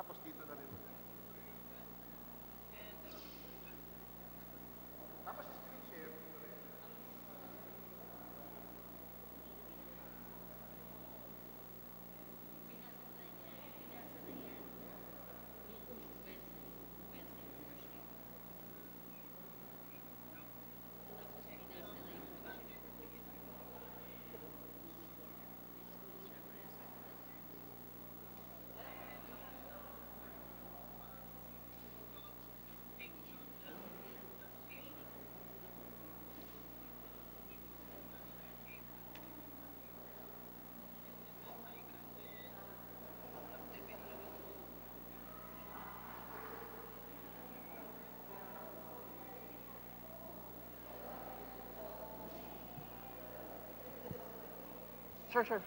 Tapos dito na rin. Tapos screen share dito rin. Sure.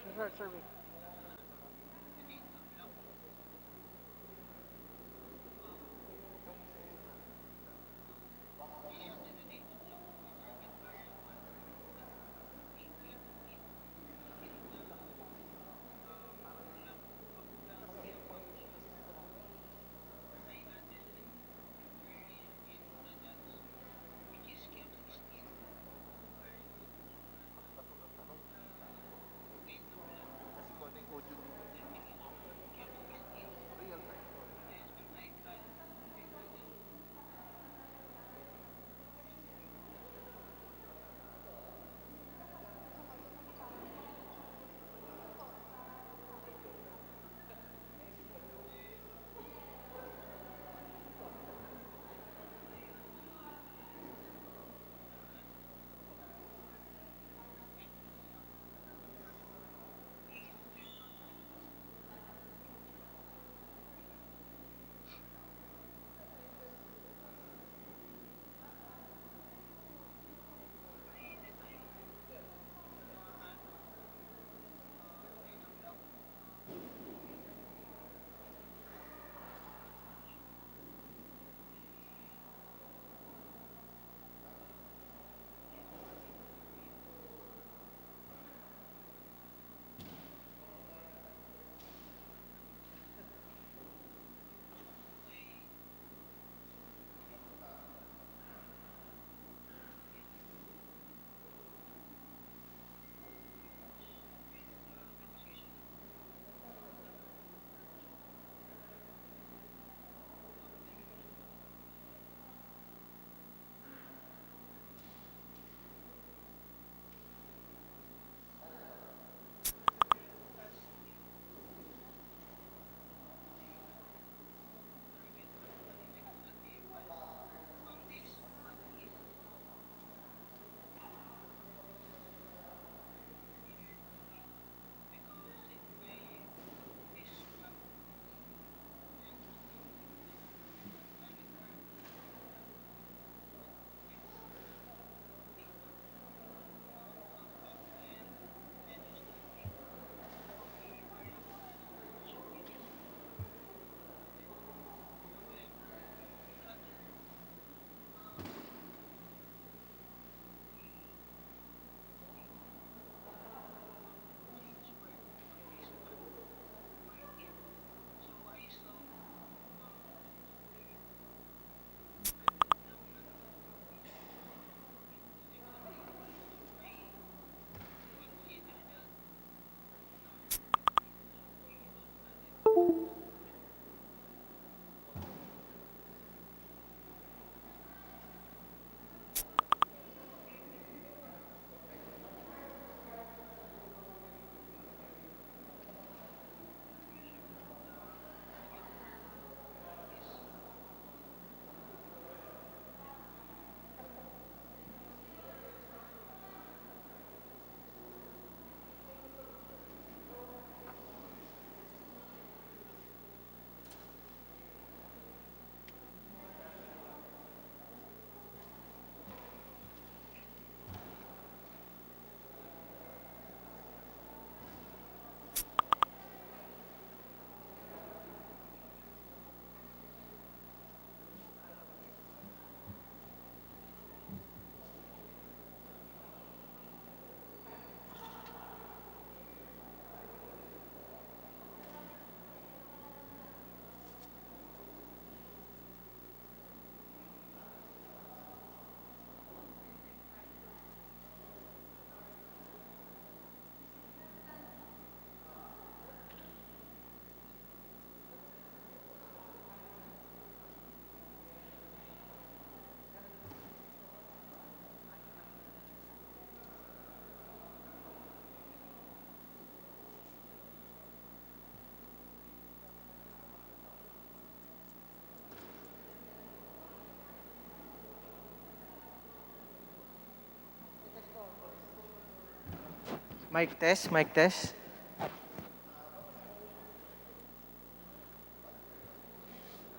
Mic test, mic test.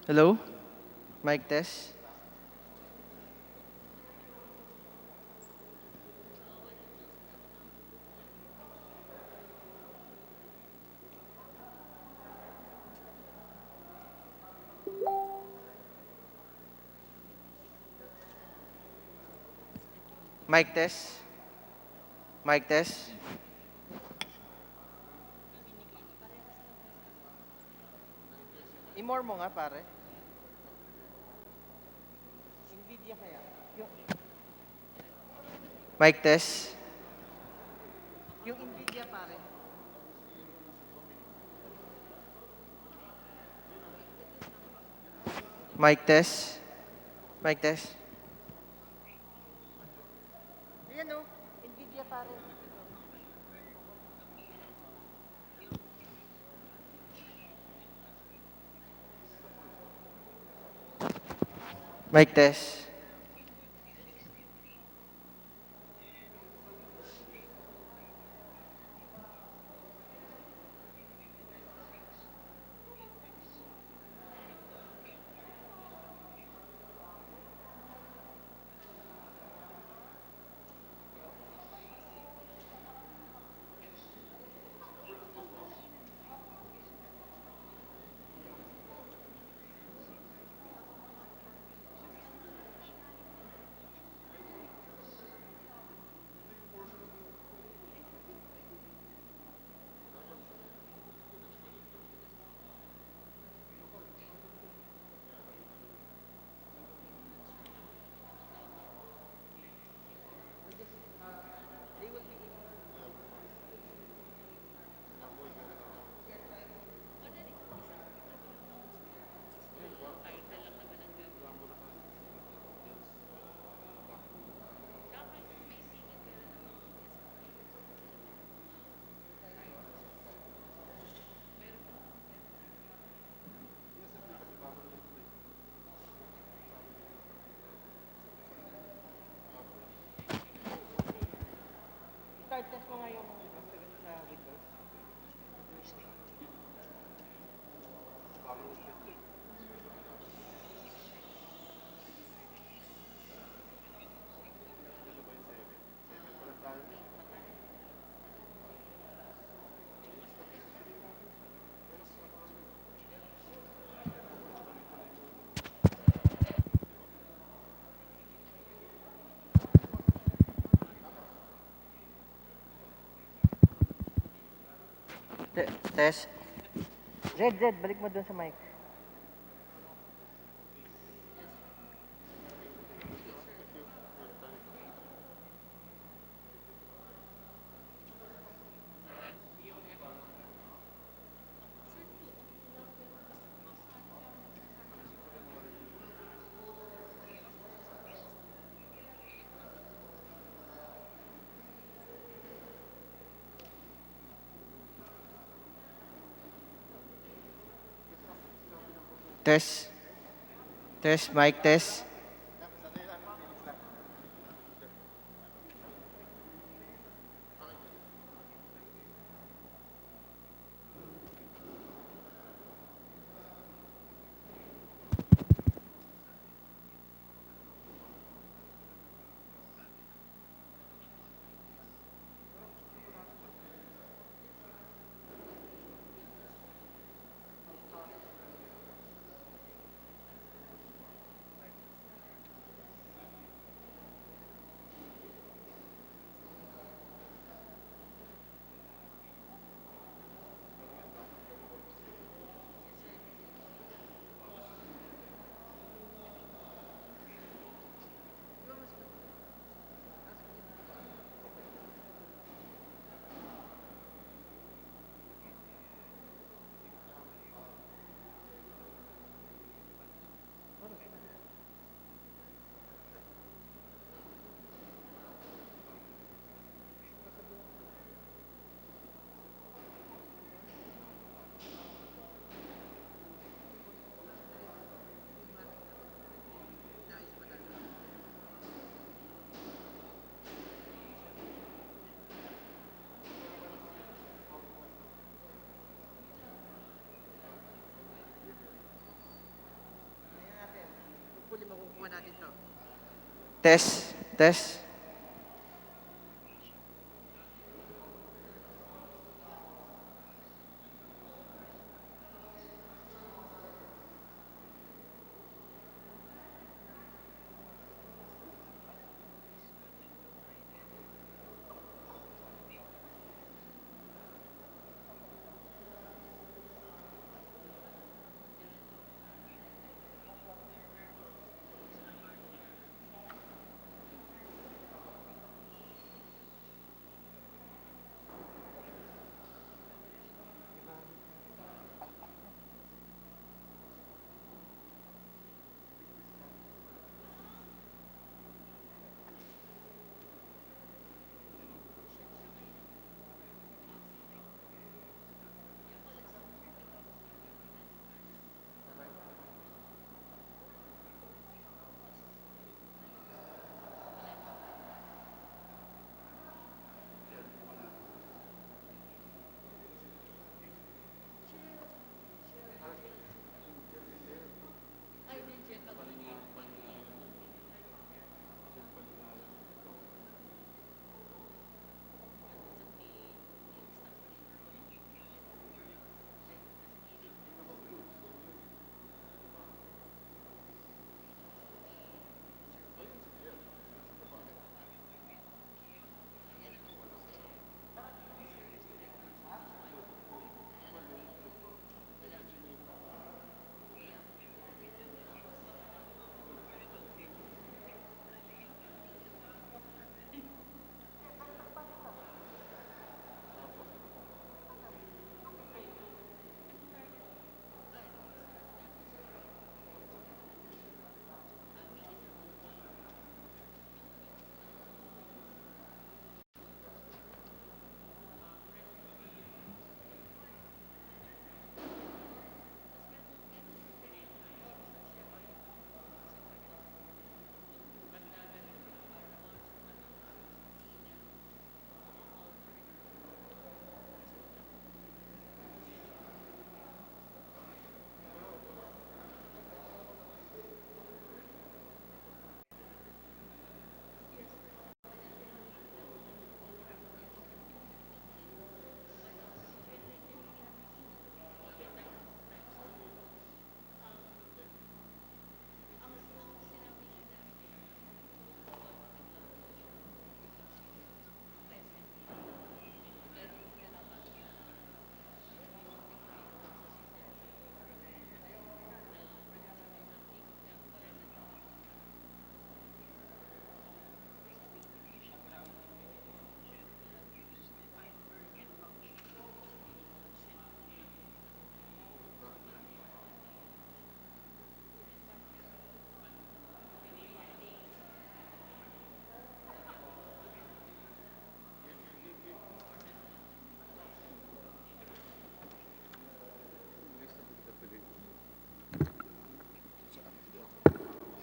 Hello? Mic test. Mic test. Mic test. I-more mo nga, pare. Nvidia kaya. Mic test. Yung Nvidia, pare. Mic test. Mic test. Ayan o. Nvidia, pare. Mic test. Start test mo nga yung sa Windows. Test. Zed, balik mo dun sa mic. Test. Test, mic test. Test. Test.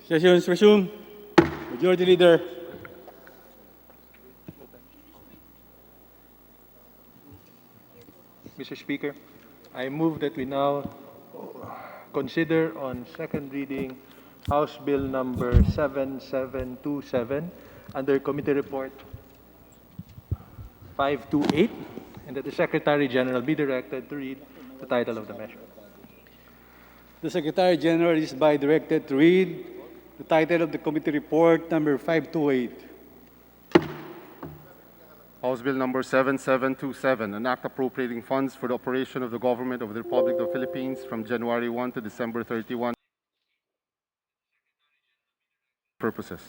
Sessions resume. Majority Leader. Mr. Speaker, I move that we now consider on second reading House Bill number 7727 under Committee Report 528, and that the Secretary General be directed to read the title of the measure. The Secretary General is by directed to read the title of the committee report number 528. House Bill number 7727, an act appropriating funds for the operation of the Government of the Republic of the Philippines from January 1 to December 31 purposes.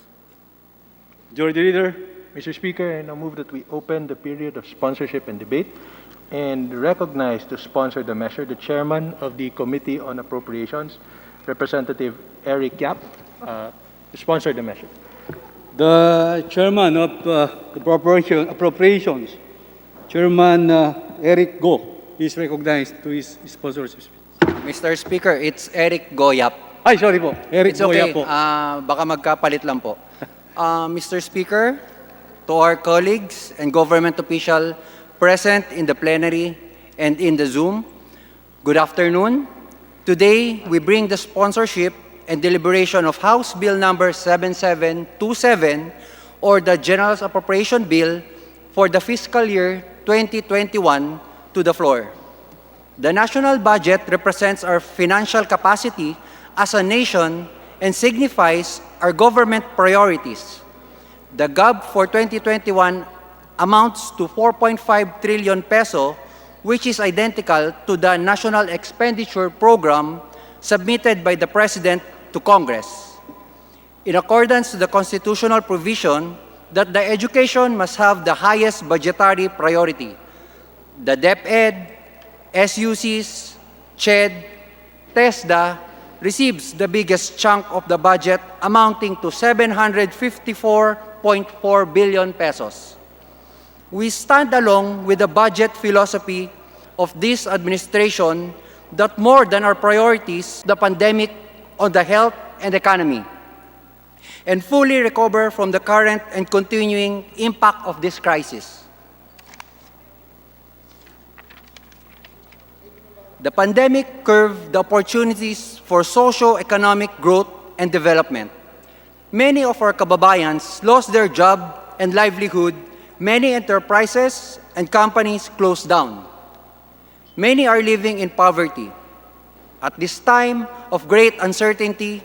Majority Leader. Mr. Speaker, I now move that we open the period of sponsorship and debate and recognize to sponsor the measure the Chairman of the Committee on Appropriations, Representative Eric Yap, to sponsor the measure. The Chairman of the Appropriations, Chairman Eric Go, is recognized to his sponsorship. Mr. Speaker, it's Eric Goyap. Ay, sorry po. Eric It's okay. Goya po. Baka magkapalit lang po. Mr. Speaker, to our colleagues and government official present in the plenary and in the Zoom, good afternoon. Today, we bring the sponsorship and deliberation of House Bill number 7727 or the General Appropriation Bill for the fiscal year 2021 to the floor. The national budget represents our financial capacity as a nation and signifies our government priorities. The GAB for 2021 amounts to 4.5 trillion peso, which is identical to the National Expenditure Program submitted by the President to Congress. In accordance to the constitutional provision that the education must have the highest budgetary priority, the DepEd, SUCs, CHED, TESDA receives the biggest chunk of the budget amounting to 754.4 billion pesos. We stand along with the budget philosophy of this administration that more than our priorities, the pandemic on the health and economy, and fully recover from the current and continuing impact of this crisis. The pandemic curved the opportunities for socio-economic growth and development. Many of our kababayans lost their job and livelihood. Many enterprises and companies closed down. Many are living in poverty. At this time of great uncertainty,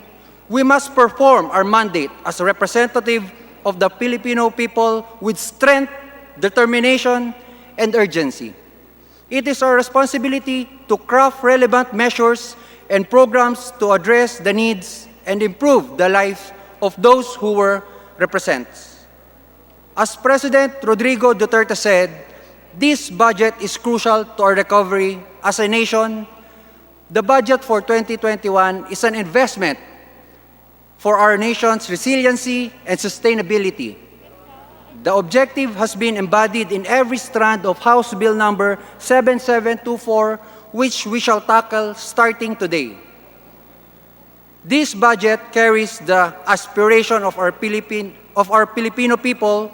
we must perform our mandate as a representative of the Filipino people with strength, determination, and urgency. It is our responsibility to craft relevant measures and programs to address the needs and improve the lives of those who we represent. As President Rodrigo Duterte said, this budget is crucial to our recovery as a nation. The budget for 2021 is an investment for our nation's resiliency and sustainability. The objective has been embodied in every strand of House Bill number 7724, which we shall tackle starting today. This budget carries the aspiration of our Filipino people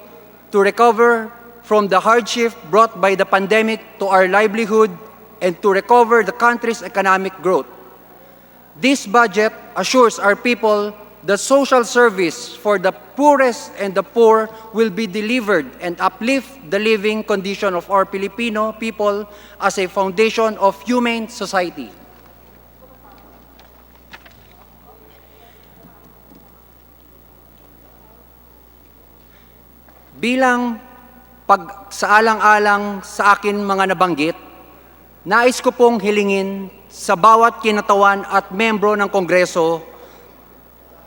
to recover from the hardship brought by the pandemic to our livelihood and to recover the country's economic growth. This budget assures our people that social service for the poorest and the poor will be delivered and uplift the living condition of our Filipino people as a foundation of humane society. Bilang pagsaalang-alang sa akin mga nabanggit, nais ko pong hilingin sa bawat kinatawan at membro ng Kongreso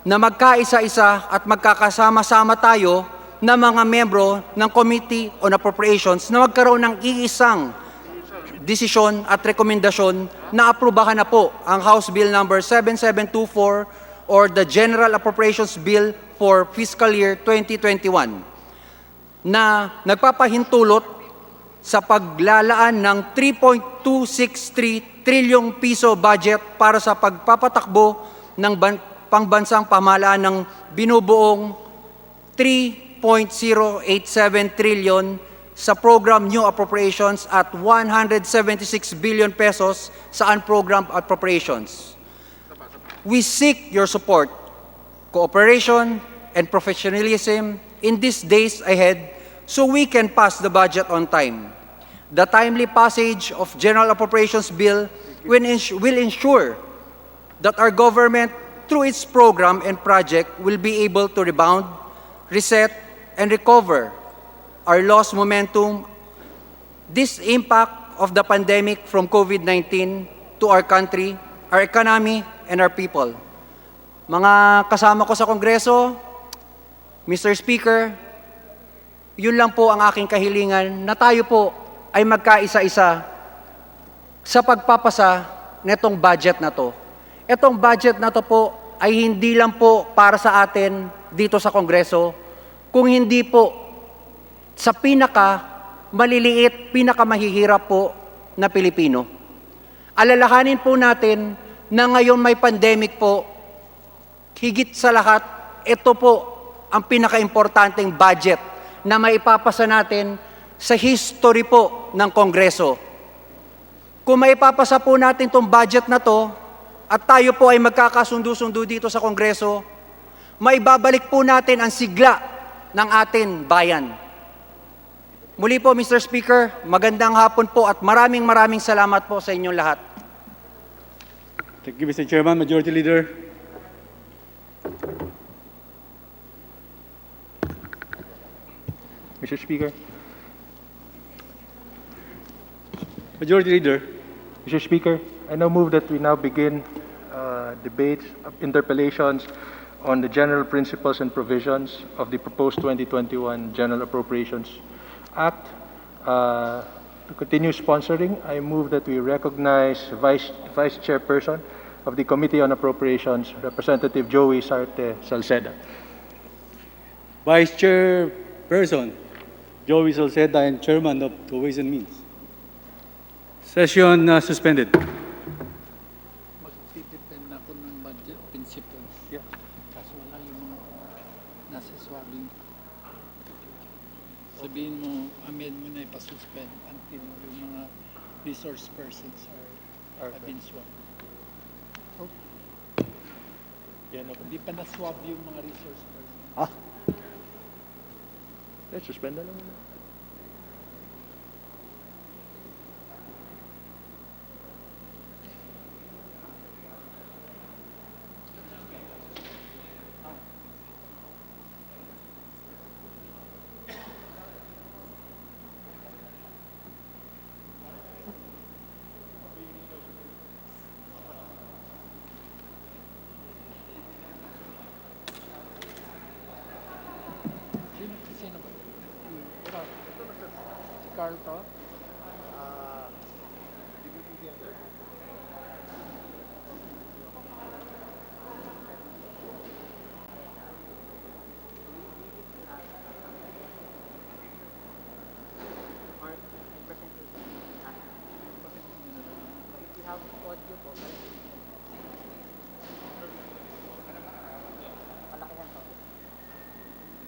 na magkaisa-isa at magkakasama-sama tayo na mga membro ng Committee on Appropriations na magkaroon ng iisang desisyon at rekomendasyon na aprubahan na po ang House Bill number 7724 or the General Appropriations Bill for Fiscal Year 2021 na nagpapahintulot sa paglalaan ng 3.263 trilyong piso budget para sa pagpapatakbo ng pangbansang pamahalaan ng binubuong 3.087 trillion sa program new appropriations at 176 billion pesos sa unprogrammed appropriations. We seek your support, cooperation, and professionalism in these days ahead so we can pass the budget on time. The timely passage of General Appropriations Bill will ensure that our government, through its program and project, will be able to rebound, reset, and recover our lost momentum. This impact of the pandemic from COVID-19 to our country, our economy, and our people. Mga kasama ko sa Kongreso, Mr. Speaker, yun lang po ang aking kahilingan na tayo po ay magkaisa-isa sa pagpapasa netong budget na to. Etong budget na to po ay hindi lang po para sa atin dito sa Kongreso, kung hindi po sa maliliit, pinakamahihirap po na Pilipino. Alalahanin po natin na ngayon may pandemic po, higit sa lahat, ito po ang pinaka-importanteng budget na maipapasa natin sa history po ng Kongreso. Kung maipapasa po natin itong budget na to, at tayo po ay magkakasundo-sundo dito sa Kongreso, maibabalik po natin ang sigla ng ating bayan. Muli po, Mr. Speaker, magandang hapon po at maraming salamat po sa inyong lahat. Thank you, Mr. Chairman. Majority Leader. Mr. Speaker. Majority Leader. Mr. Speaker, I now move that we now begin debates, interpellations on the general principles and provisions of the proposed 2021 General Appropriations Act. To continue sponsoring, I move that we recognize Vice Chairperson of the Committee on Appropriations, Representative Joey Sarte Salceda. Vice Chairperson Joey Salceda and Chairman of the Ways and Means. Session suspended. Magtitipend ako ng budget principles. Yeah. Kaso wala yung mga nasa swabbing. Sabihin mo, amend mo na ipasuspend until yung mga resource persons have been swabbed. Yeah, no, Hindi pa na-swab yung mga resource persons. let's suspend na lang muna. Sino ba? Ikaw. Si Carl to?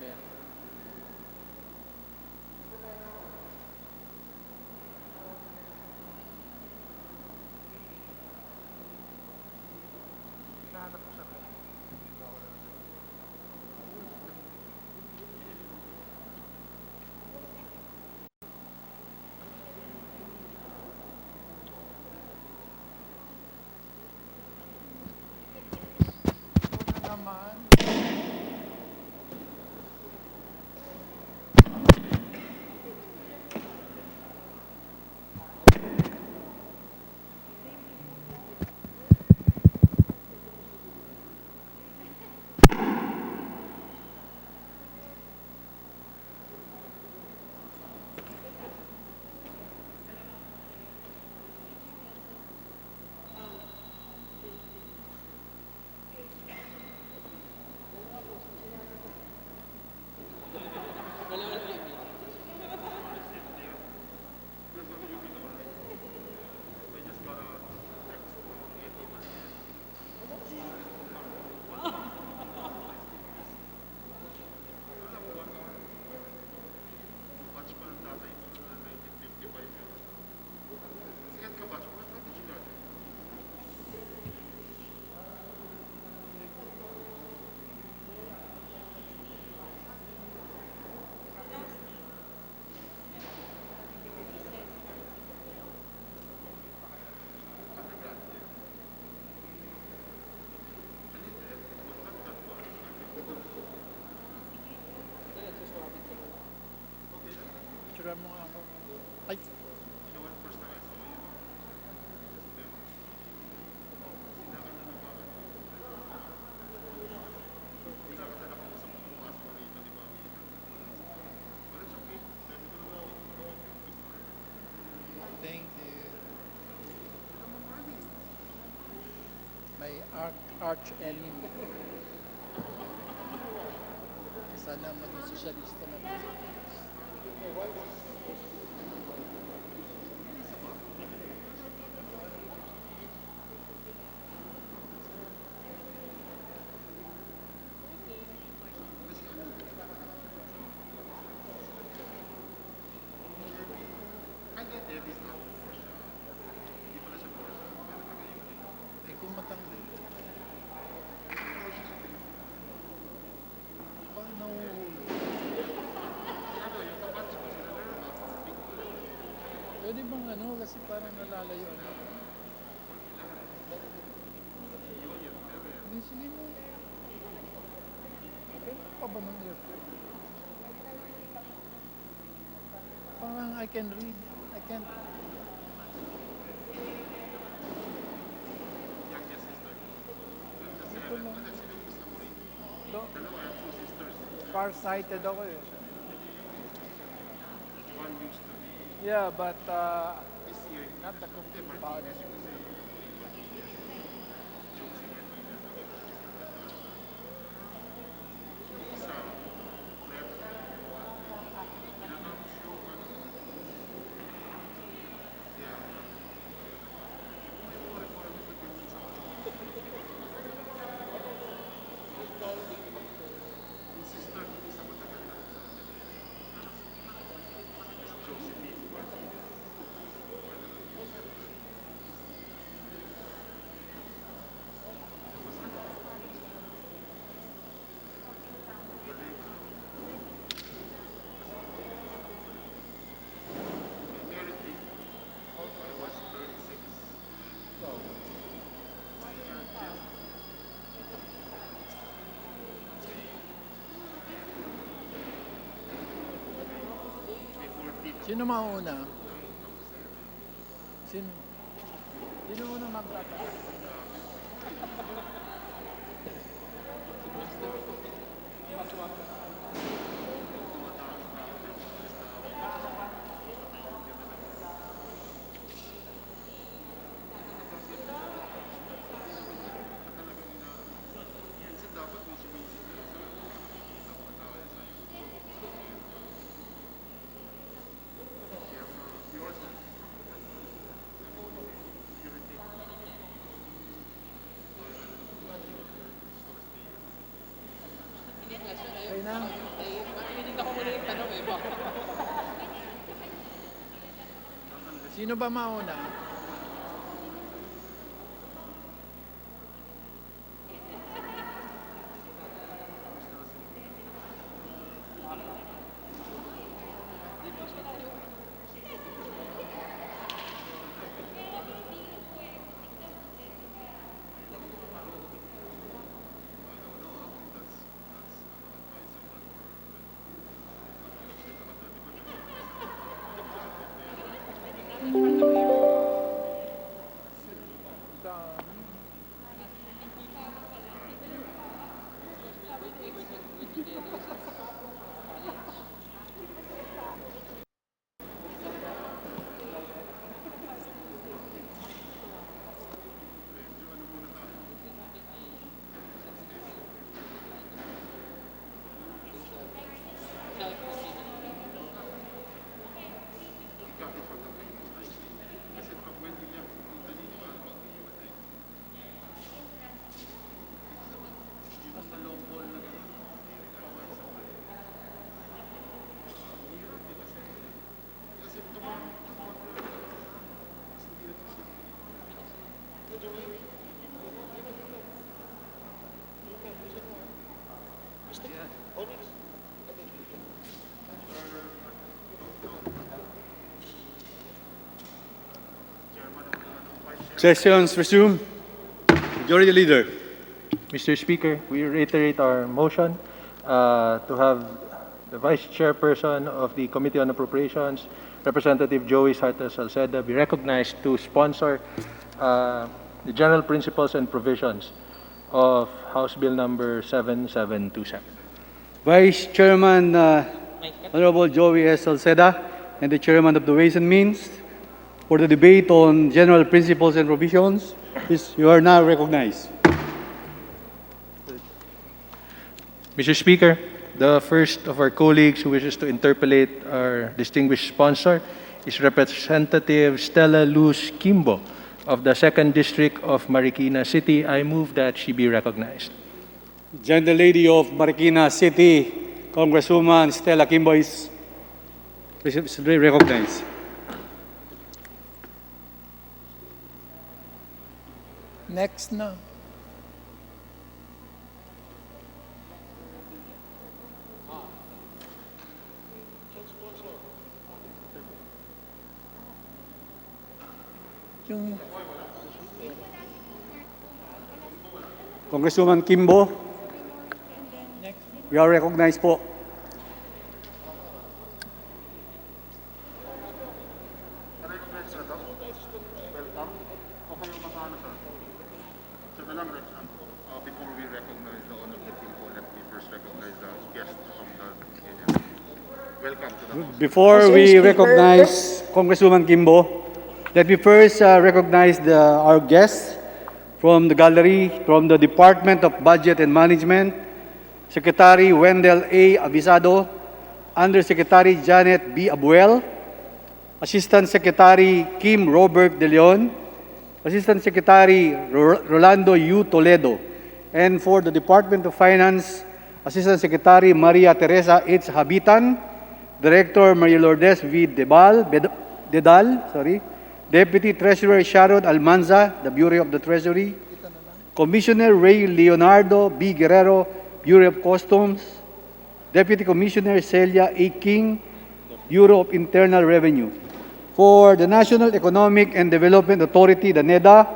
Ben. Naman. Picture mo nga ako. Ay! Thank you. My arch enemy. Sana maging sosyalista na. Eh kung utang dito. Bakit nahuhulog? Pwede bang ano, kasi parang nalalayo ako. Hindi, sige mo. Kailan pa ba ng airport? Parang I can read. I can't. Dito lang. Far-sighted ako eh. Yeah, but not the complete body. Sino mauna? Sino muna magtatanong? Okay na. Sino ba mauna? Sessions resume. Majority Leader. Mr. Speaker, we reiterate our motion to have the Vice Chairperson of the Committee on Appropriations, Representative Joey Sarta Salceda, be recognized to sponsor the general principles and provisions of House Bill number 7727. Vice Chairman Honorable Joey S. Salceda and the Chairman of the Ways and Means for the debate on general principles and provisions. Please, you are now recognized. Mr. Speaker, the first of our colleagues who wishes to interpolate our distinguished sponsor is Representative Stella Luz Kimbo of the 2nd District of Marikina City. I move that she be recognized. Gentle Lady of Marikina City, Congresswoman Stella Kimbo is recognized. Next na. Yung Congresswoman Kimbo, you are recognized po. Before we recognize the honorable people, let me first recognize the guests from the Kenya. Welcome to the House. Before Mr. we Speaker. recognize Congresswoman Kimbo, let me first recognize our guests from the gallery, from the Department of Budget and Management, Secretary Wendell A. Avisado, Undersecretary Janet B. Abuel, Assistant Secretary Kim Robert De Leon, Assistant Secretary Rolando U. Toledo, and for the Department of Finance, Assistant Secretary Maria Teresa H. Habitan, Director Maria Lourdes V. Dedal, Deputy Treasurer Sharon Almanza, the Bureau of the Treasury, Commissioner Ray Leonardo B. Guerrero, Bureau of Customs, Deputy Commissioner Celia A. King, Bureau of Internal Revenue. For the National Economic and Development Authority, the NEDA,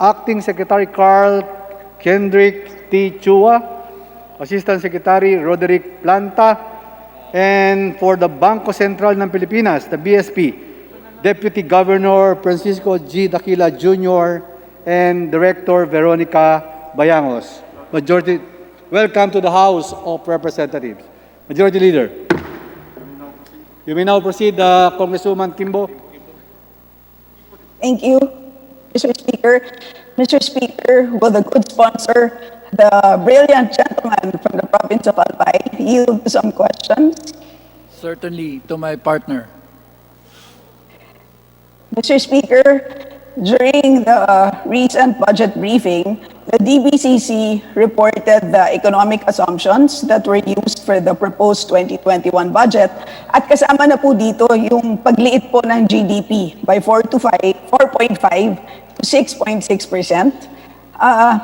Acting Secretary Carl Kendrick T. Chua, Assistant Secretary Roderick Planta, and for the Bangko Sentral ng Pilipinas, the BSP, Deputy Governor Francisco G. Daquila Jr. and Director Veronica Bayangos. Majority, welcome to the House of Representatives. Majority Leader. You may now proceed, Congresswoman Kimbo. Thank you, Mr. Speaker. Mr. Speaker, will the good sponsor, the brilliant gentleman from the province of Albay, yield to some questions? certainly to my partner. Mr. Speaker, during the recent budget briefing, the DBCC reported the economic assumptions that were used for the proposed 2021 budget at kasama na po dito yung pagliit po ng GDP by 4.5 to 6.6%.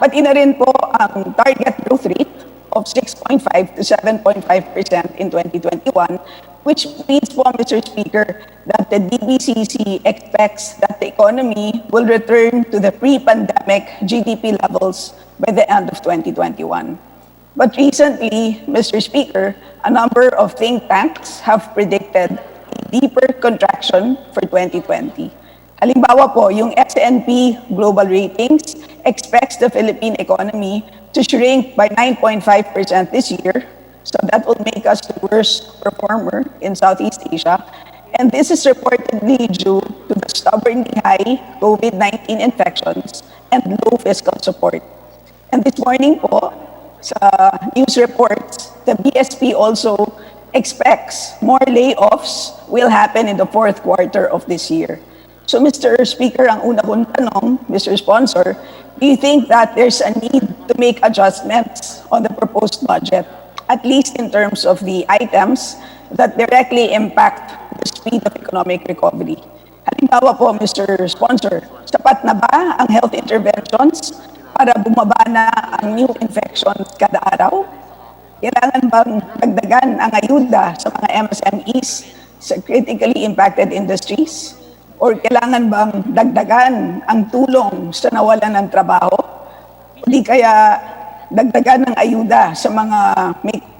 Pati na rin po ang target growth rate of 6.5 to 7.5% in 2021, which means po, Mr. Speaker, that the DBCC expects that the economy will return to the pre-pandemic GDP levels by the end of 2021. But recently, Mr. Speaker, a number of think tanks have predicted a deeper contraction for 2020. Halimbawa po, yung S&P Global Ratings expects the Philippine economy to shrink by 9.5% this year. So that will make us the worst performer in Southeast Asia. And this is reportedly due to the stubbornly high COVID-19 infections and low fiscal support. And this morning po, sa news reports, the BSP also expects more layoffs will happen in the fourth quarter of this year. So Mr. Speaker, ang una kong tanong, Mr. Sponsor, do you think that there's a need to make adjustments on the proposed budget, at least in terms of the items that directly impact the speed of economic recovery? Halimbawa po, Mr. Sponsor, sapat na ba ang health interventions para bumaba na ang new infections kada araw? Kailangan bang dagdagan ang ayuda sa mga MSMEs sa critically impacted industries? Or kailangan bang dagdagan ang tulong sa nawalan ng trabaho? Hindi kaya dagdagan ng ayuda sa mga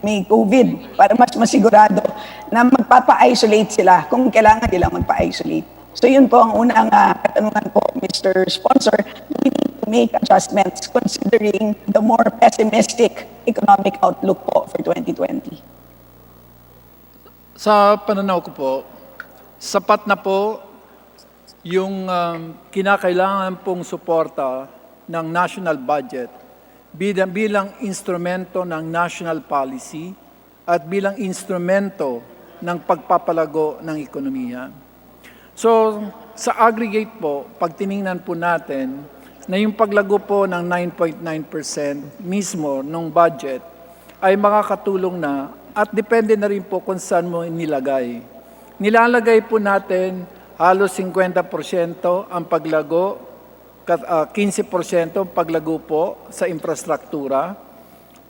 may COVID para mas masigurado na magpapa-isolate sila kung kailangan nilang magpa-isolate. So yun po ang unang katanungan po, Mr. Sponsor. Do we need to make adjustments considering the more pessimistic economic outlook po for 2020? Sa pananaw ko po, sapat na po yung kinakailangan pong suporta ng national budget bilang instrumento ng national policy at bilang instrumento ng pagpapalago ng ekonomiya. So, sa aggregate po, pag tiningnan po natin na yung paglago po ng 9.9% mismo ng budget ay makakatulong na at depende na rin po kung saan mo nilagay. Nilalagay po natin halos 50% ang paglago 15% paglago po sa infrastruktura.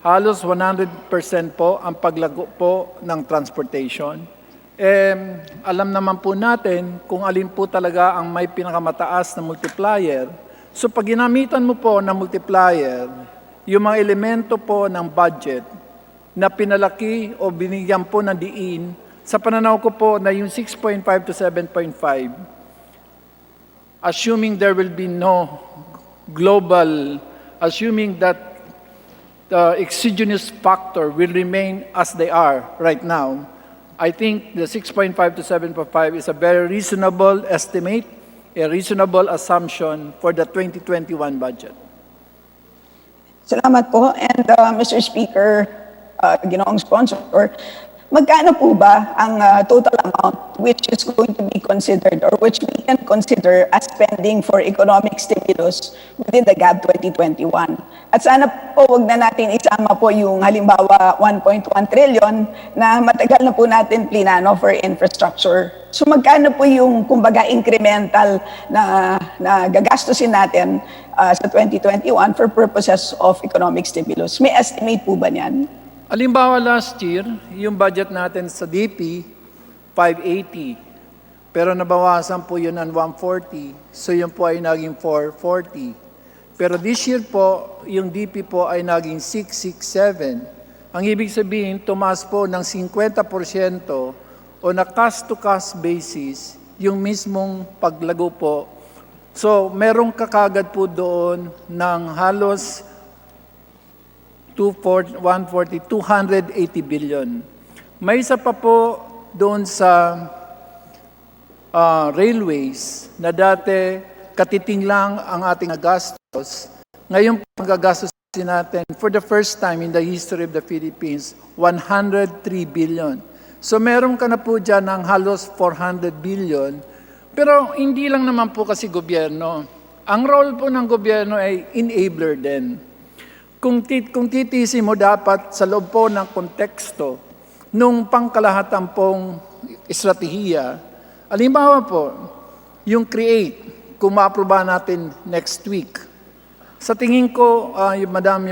Halos 100% po ang paglago po ng transportation. Alam naman po natin kung alin po talaga ang may pinakamataas na multiplier. So pag ginamitan mo po ng multiplier, yung mga elemento po ng budget na pinalaki o binigyan po ng diin, sa pananaw ko po na yung 6.5 to 7.5, assuming there will be no global, assuming that the exogenous factor will remain as they are right now, I think the 6.5 to 7.5 is a very reasonable estimate, a reasonable assumption for the 2021 budget. Salamat po. And Mr. Speaker, ginoong sponsor, magkano po ba ang total amount which is going to be considered or which we can consider as spending for economic stimulus within the GAB 2021? At sana po wag na natin isama po yung halimbawa 1.1 trillion na matagal na po natin plinano for infrastructure. So magkano po yung kumbaga incremental na gagastusin natin sa 2021 for purposes of economic stimulus? May estimate po ba niyan? Halimbawa last year, yung budget natin sa DP, 580. Pero nabawasan po yun ng 140. So yun po ay naging 440. Pero this year po, yung DP po ay naging 667. Ang ibig sabihin, tumaas po ng 50% o na cost-to-cost basis yung mismong paglago po. So merong kakagad po doon ng halos 280 billion. May isa pa po doon sa railways na dati katiting lang ang ating gastos. Ngayon paggagastos natin for the first time in the history of the Philippines, 103 billion. So meron ka na po dyan ng halos 400 billion. Pero hindi lang naman po kasi gobyerno. Ang role po ng gobyerno ay enabler din. Kung titisin mo dapat sa loob po ng konteksto nung pangkalahatan pong estratehiya, halimbawa po, yung create, kung ma-aproba natin next week, sa tingin ko, Madam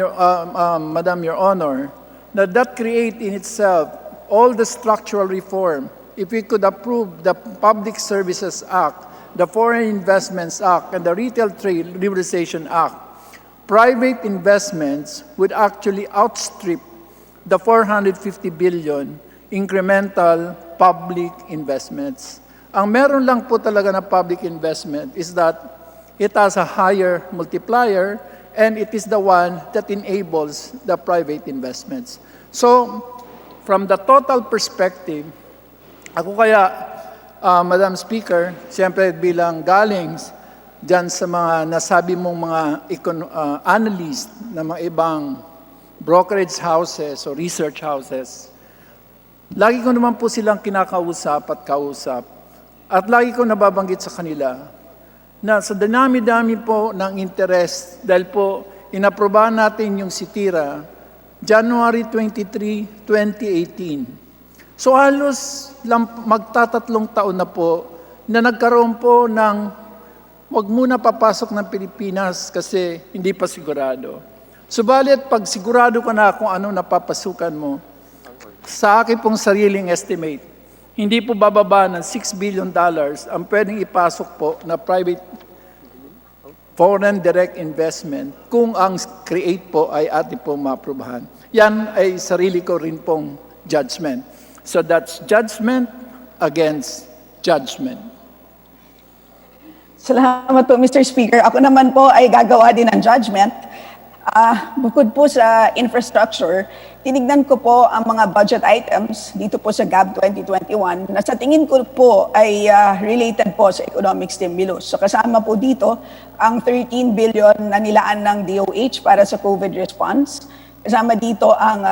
Your Honor, that create in itself all the structural reform, if we could approve the Public Services Act, the Foreign Investments Act, and the Retail Trade Liberalization Act, private investments would actually outstrip the 450 billion incremental public investments. Ang meron lang po talaga na public investment is that it has a higher multiplier and it is the one that enables the private investments. So, from the total perspective, ako kaya, Madam Speaker, siyempre bilang galing dyan sa mga nasabi mong mga analyst na mga ibang brokerage houses o research houses, lagi ko naman po silang kinakausap at kausap. At lagi ko nababanggit sa kanila na sa dinami-dami po ng interest, dahil po inaprobahan natin yung sitira, January 23, 2018. So halos magtatatlong taon na po na nagkaroon po ng wag muna papasok ng Pilipinas kasi hindi pa sigurado. Subalit, pag sigurado ka na kung ano napapasukan mo, sa akin pong sariling estimate, hindi po bababa ng $6 billion ang pwedeng ipasok po na private foreign direct investment kung ang create po ay ating pong maaprubahan. Yan ay sarili ko rin pong judgment. So that's judgment against judgment. Salamat po, Mr. Speaker. Ako naman po ay gagawa din ng judgment. Bukod po sa infrastructure, tinignan ko po ang mga budget items dito po sa GAB 2021 na sa tingin ko po ay related po sa economic stimulus. So kasama po dito ang 13 billion na nilaan ng DOH para sa COVID response. Kasama dito ang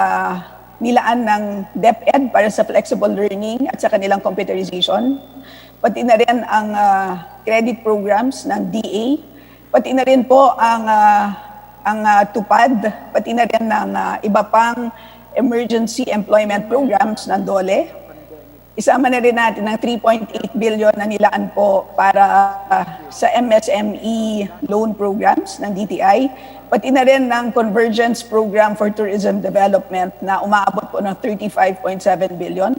nilaan ng DepEd para sa flexible learning at sa kanilang computerization. Pati na rin ang credit programs ng DA, pati na rin po ang TUPAD, pati na rin ng iba pang emergency employment programs ng DOLE. Isama na rin natin ang 3.8 billion na nilaan po para sa MSME loan programs ng DTI, pati na rin ng Convergence Program for Tourism Development na umaabot po ng 35.7 billion.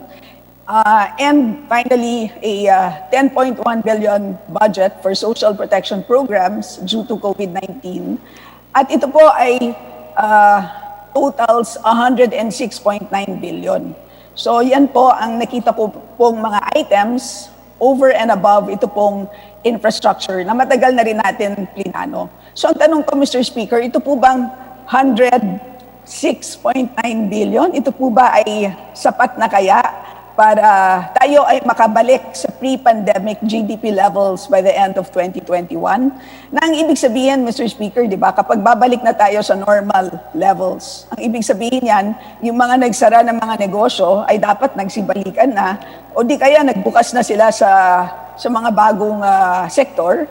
And finally, a 10.1 billion budget for social protection programs due to COVID-19. At ito po ay totals 106.9 billion. So yan po ang nakita po pong mga items over and above ito pong infrastructure na matagal na rin natin plinano. So ang tanong ko, Mr. Speaker, ito po bang 106.9 billion, ito po ba ay sapat na kaya para tayo ay makabalik sa pre-pandemic GDP levels by the end of 2021? Na ang ibig sabihin, Mr. Speaker, di ba, kapag babalik na tayo sa normal levels, ang ibig sabihin yan, yung mga nagsara ng mga negosyo ay dapat nagsibalikan na, o di kaya nagbukas na sila sa mga bagong sektor,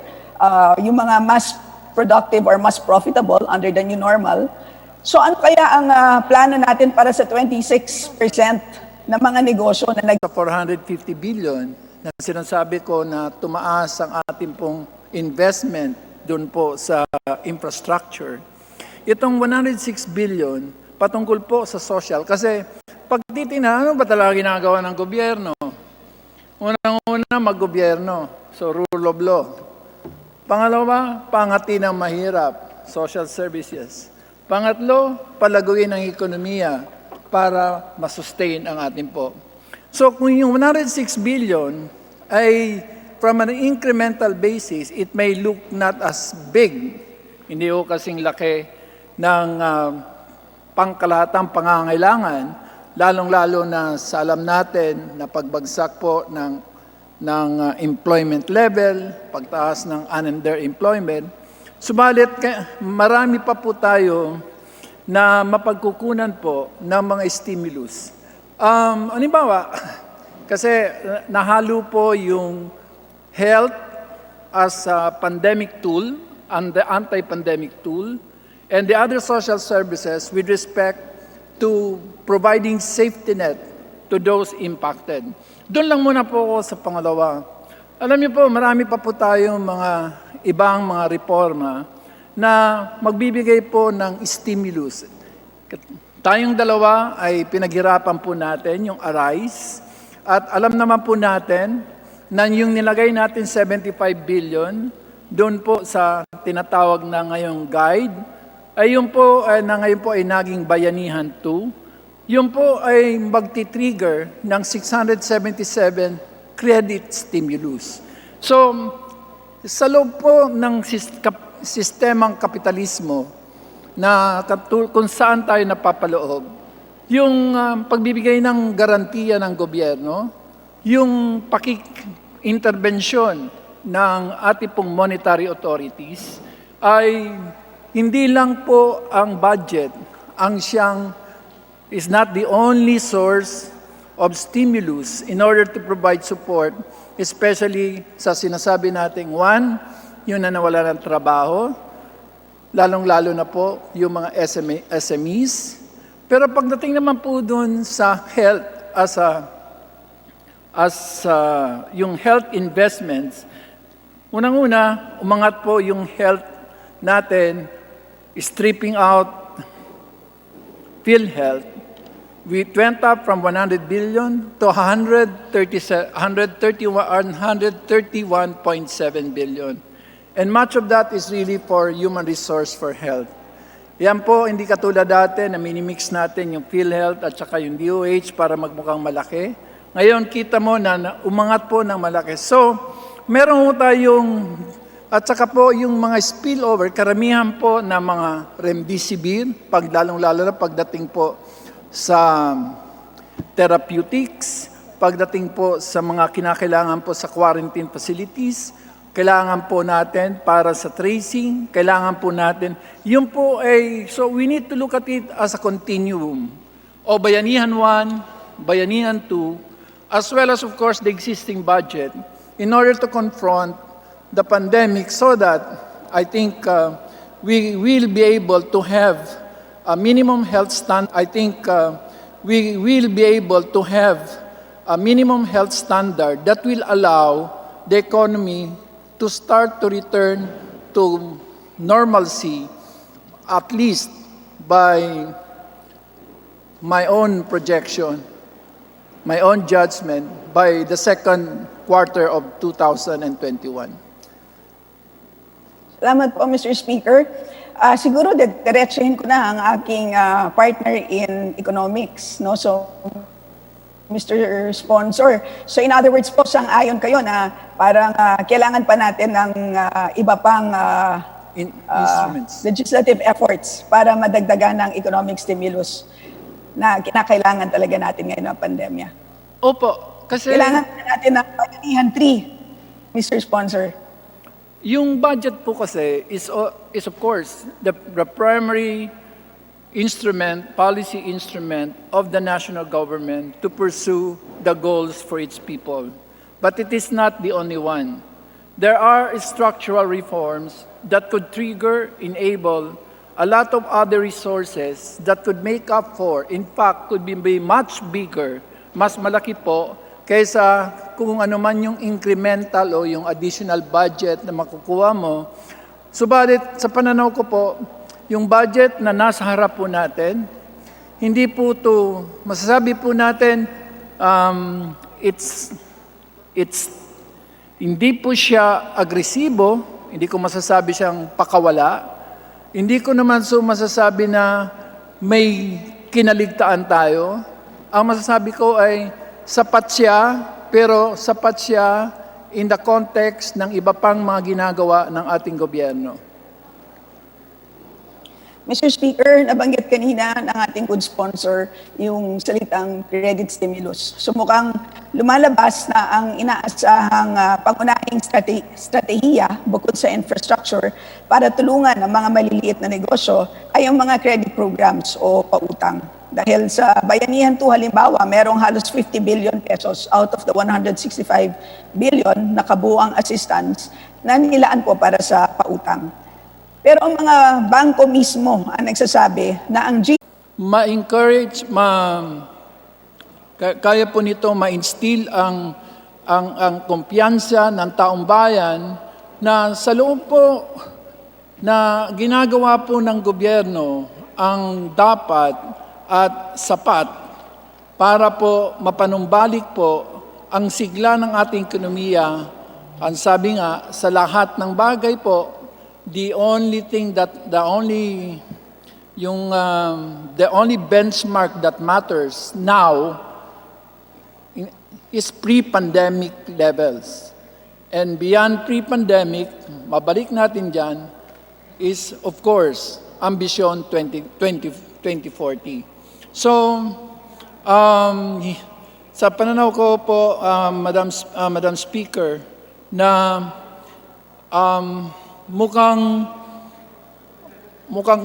yung mga mas productive or mas profitable under the new normal. So ano kaya ang plano natin para sa 26% na mga negosyo na Sa 450 billion na sinasabi ko na tumaas ang ating pong investment doon po sa infrastructure. Itong 106 billion patungkol po sa social. Kasi pag titingnan, ano ba talaga ginagawa ng gobyerno? Unang-una, mag-gobyerno. So, rule of law. Pangalawa, pangati ng mahirap. Social services. Pangatlo, palaguin ang ekonomiya para masustain ang ating po. So kung yung 106 billion ay from an incremental basis, it may look not as big. Hindi ko kasing laki ng pangkalahatang pangangailangan, lalong-lalo na sa alam natin na pagbagsak po ng employment level, pagtaas ng underemployment. Subalit, marami pa po tayo na mapagkukunan po ng mga stimulus. Halimbawa, kasi nahalo po yung health as a pandemic tool and the anti-pandemic tool and the other social services with respect to providing safety net to those impacted. Doon lang muna po ako sa pangalawa. Alam niyo po, marami pa po tayong mga ibang mga reforma na magbibigay po ng stimulus. Tayong dalawa ay pinaghirapan po natin yung ARISE at alam naman po natin na yung nilagay natin 75 billion doon po sa tinatawag na ngayong guide ay yung po na ngayon po ay naging Bayanihan 2. Yung po ay magti-trigger ng 677 credit stimulus. So, sa loob po ng sistemang kapitalismo na kung saan tayo napapaloob, yung pagbibigay ng garantiya ng gobyerno, yung intervention ng ating pong monetary authorities ay hindi lang po ang budget ang siyang is not the only source of stimulus in order to provide support, especially sa sinasabi nating one, yung na nawala ng trabaho, lalong-lalo na po yung mga SMEs. Pero pagdating naman po dun sa health yung health investments, unang-una, umangat po yung health natin, stripping out PhilHealth. We went up from 100 billion to 131.7 billion. And much of that is really for human resource for health. Yan po, hindi katulad dati na minimix natin yung PhilHealth at saka yung DOH para magmukhang malaki. Ngayon, kita mo na umangat po ng malaki. So, meron po tayong, at saka po yung mga spillover, karamihan po na mga remdesivir, lalong-lalo na pagdating po sa therapeutics, pagdating po sa mga kinakailangan po sa quarantine facilities, kailangan po natin para sa tracing, kailangan po natin, yun po ay, so we need to look at it as a continuum. O Bayanihan 1, Bayanihan 2, as well as of course the existing budget in order to confront the pandemic so that I think we will be able to have a minimum health standard. I think we will be able to have a minimum health standard that will allow the economy to start to return to normalcy, at least by my own projection, my own judgment, by the second quarter of 2021. Salamat po, Mr. Speaker. Siguro diretsuhin ko na ang aking partner in economics, no? So, Mr. Sponsor. So in other words po, sang-ayon kayo na parang kailangan pa natin ng iba pang Instruments. legislative efforts para madagdagan ng economic stimulus na kinakailangan talaga natin ngayon ng pandemya. Opo, kasi Kailangan natin ng Bayanihan 3, Mr. Sponsor. yung budget po kasi is of course the primary instrument, policy instrument of the national government to pursue the goals for its people. But it is not the only one. There are structural reforms that could trigger, enable a lot of other resources that could make up for, in fact, could be much bigger, mas malaki po, kaysa kung ano man yung incremental o yung additional budget na makukuha mo. Subalit, sa pananaw ko po, yung budget na nasa harap po natin, hindi po to, masasabi po natin, hindi po siya agresibo, hindi ko masasabi siyang pakawala, hindi ko naman masasabi na may kinaligtaan tayo. Ang masasabi ko ay sapat siya, pero sapat siya in the context ng iba pang mga ginagawa ng ating gobyerno. Mr. Speaker, nabanggit kanina ng ating good sponsor yung salitang credit stimulus. So mukhang lumalabas na ang inaasahang pangunahing strategiya bukod sa infrastructure para tulungan ang mga maliliit na negosyo ay ang mga credit programs o pautang. Dahil sa Bayanihan 2 halimbawa, merong halos 50 billion pesos out of the 165 billion na kabuuang assistance na nilaan po para sa pautang. Pero ang mga bangko mismo ang nagsasabi na ang Ma-encourage, kaya po nito ma-instill ang kumpiyansa ng taong bayan na sa loob po na ginagawa po ng gobyerno ang dapat at sapat para po mapanumbalik po ang sigla ng ating ekonomiya. Ang sabi nga, sa lahat ng bagay po, the only benchmark that matters now is pre-pandemic levels. And beyond pre-pandemic, mabalik natin dyan, is of course, Ambition 2040. So, sa pananaw ko po, Madam Speaker, na mukhang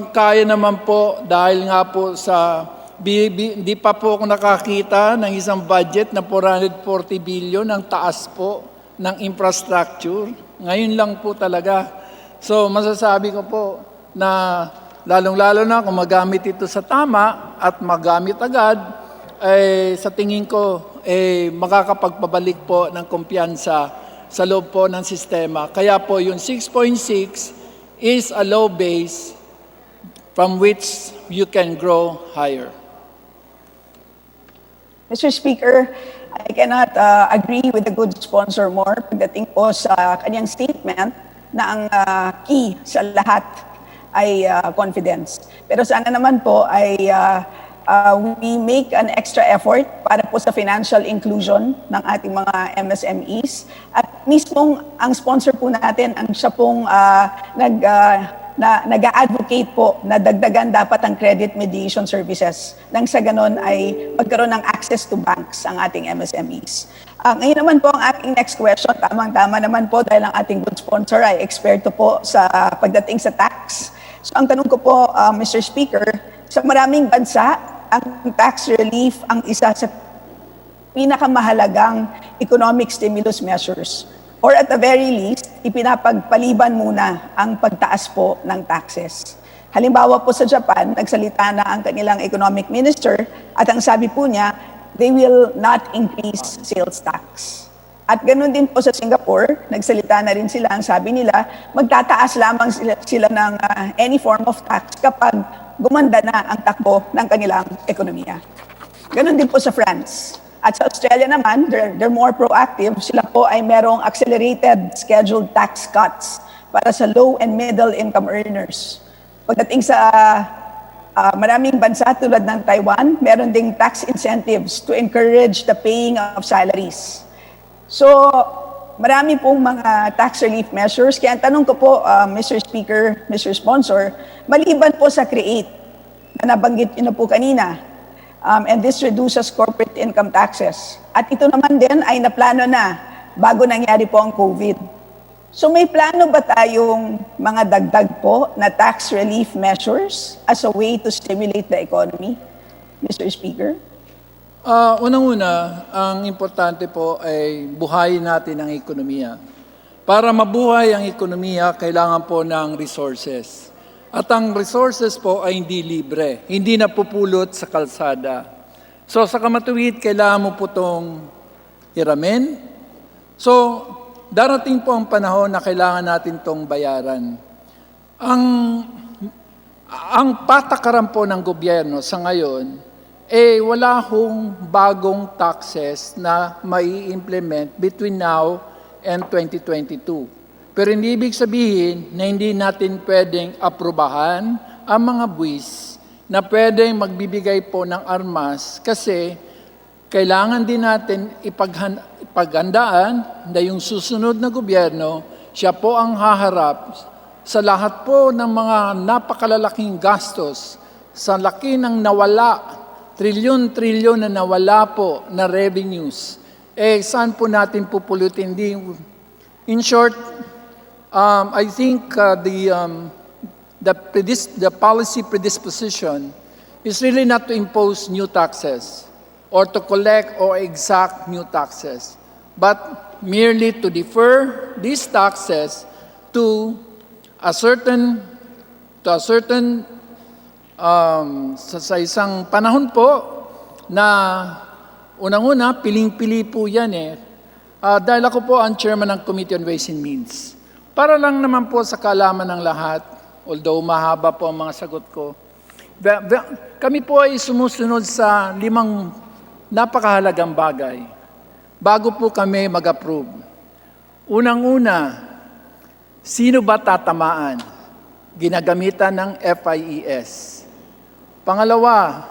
kaya naman po dahil nga po sa hindi pa po ako nakakita ng isang budget na 440 billion ang taas po ng infrastructure. Ngayon lang po talaga. So masasabi ko po na lalong-lalo na kung magamit ito sa tama at magamit agad, sa tingin ko makakapagpabalik po ng kumpiyansa sa loob po ng sistema. Kaya po yung 6.6 is a low base from which you can grow higher. Mr. Speaker, I cannot agree with the good sponsor more pagdating po sa kanyang statement na ang key sa lahat ay confidence. Pero sana naman po ay we make an extra effort para po sa financial inclusion ng ating mga MSMEs. At mismong ang sponsor po natin, ang siya pong nag-advocate po na dagdagan dapat ang credit mediation services. Nang sa ganon ay magkaroon ng access to banks ang ating MSMEs. Ngayon naman po ang ating next question, tamang-tama naman po dahil ang ating good sponsor ay eksperto po sa pagdating sa tax. So ang tanong ko po, Mr. Speaker, sa maraming bansa, ang tax relief ang isa sa pinakamahalagang economic stimulus measures. Or at the very least, ipinapagpaliban muna ang pagtaas po ng taxes. Halimbawa po sa Japan, nagsalita na ang kanilang economic minister at ang sabi po niya, they will not increase sales tax. At ganun din po sa Singapore, nagsalita na rin sila, ang sabi nila, magtataas lamang sila ng any form of tax kapag gumanda na ang takbo ng kanilang ekonomiya. Ganun din po sa France. At sa Australia naman, they're more proactive. Sila po ay merong accelerated scheduled tax cuts para sa low and middle income earners. Pagdating sa maraming bansa tulad ng Taiwan, meron ding tax incentives to encourage the paying of salaries. So, marami pong mga tax relief measures. Kaya ang tanong ko po, Mr. Speaker, Mr. Sponsor, maliban po sa CREATE na nabanggit niyo na po kanina, and this reduces corporate income taxes. At ito naman din ay naplano na bago nangyari po ang COVID. So may plano ba tayong mga dagdag po na tax relief measures as a way to stimulate the economy, Mr. Speaker? Unang-una, ang importante po ay buhayin natin ang ekonomiya. Para mabuhay ang ekonomiya, kailangan po ng resources. At ang resources po ay hindi libre, hindi napupulot sa kalsada. So sa kamatuwid, kailangan mo po itong hiramin. So darating po ang panahon na kailangan natin itong bayaran. Ang patakaran po ng gobyerno sa ngayon, wala hong bagong taxes na mai-implement between now and 2022. Pero hindi ibig sabihin na hindi natin pwedeng aprubahan ang mga buwis na pwedeng magbibigay po ng armas kasi kailangan din natin ipaghandaan na yung susunod na gobyerno, siya po ang haharap sa lahat po ng mga napakalalaking gastos, sa laki ng nawala, trilyon-trilyon na nawala po na revenues, saan po natin pupulutin? In short, I think the policy predisposition is really not to impose new taxes or to collect or exact new taxes, but merely to defer these taxes to a certain sa isang panahon po na unang-una, piling-pili po yan dahil ako po ang chairman ng Committee on Ways and Means. Para lang naman po sa kaalaman ng lahat, although mahaba po ang mga sagot ko, kami po ay sumusunod sa 5 napakahalagang bagay bago po kami mag-approve. Unang-una, sino ba tatamaan? Ginagamitan ng FIES. Pangalawa,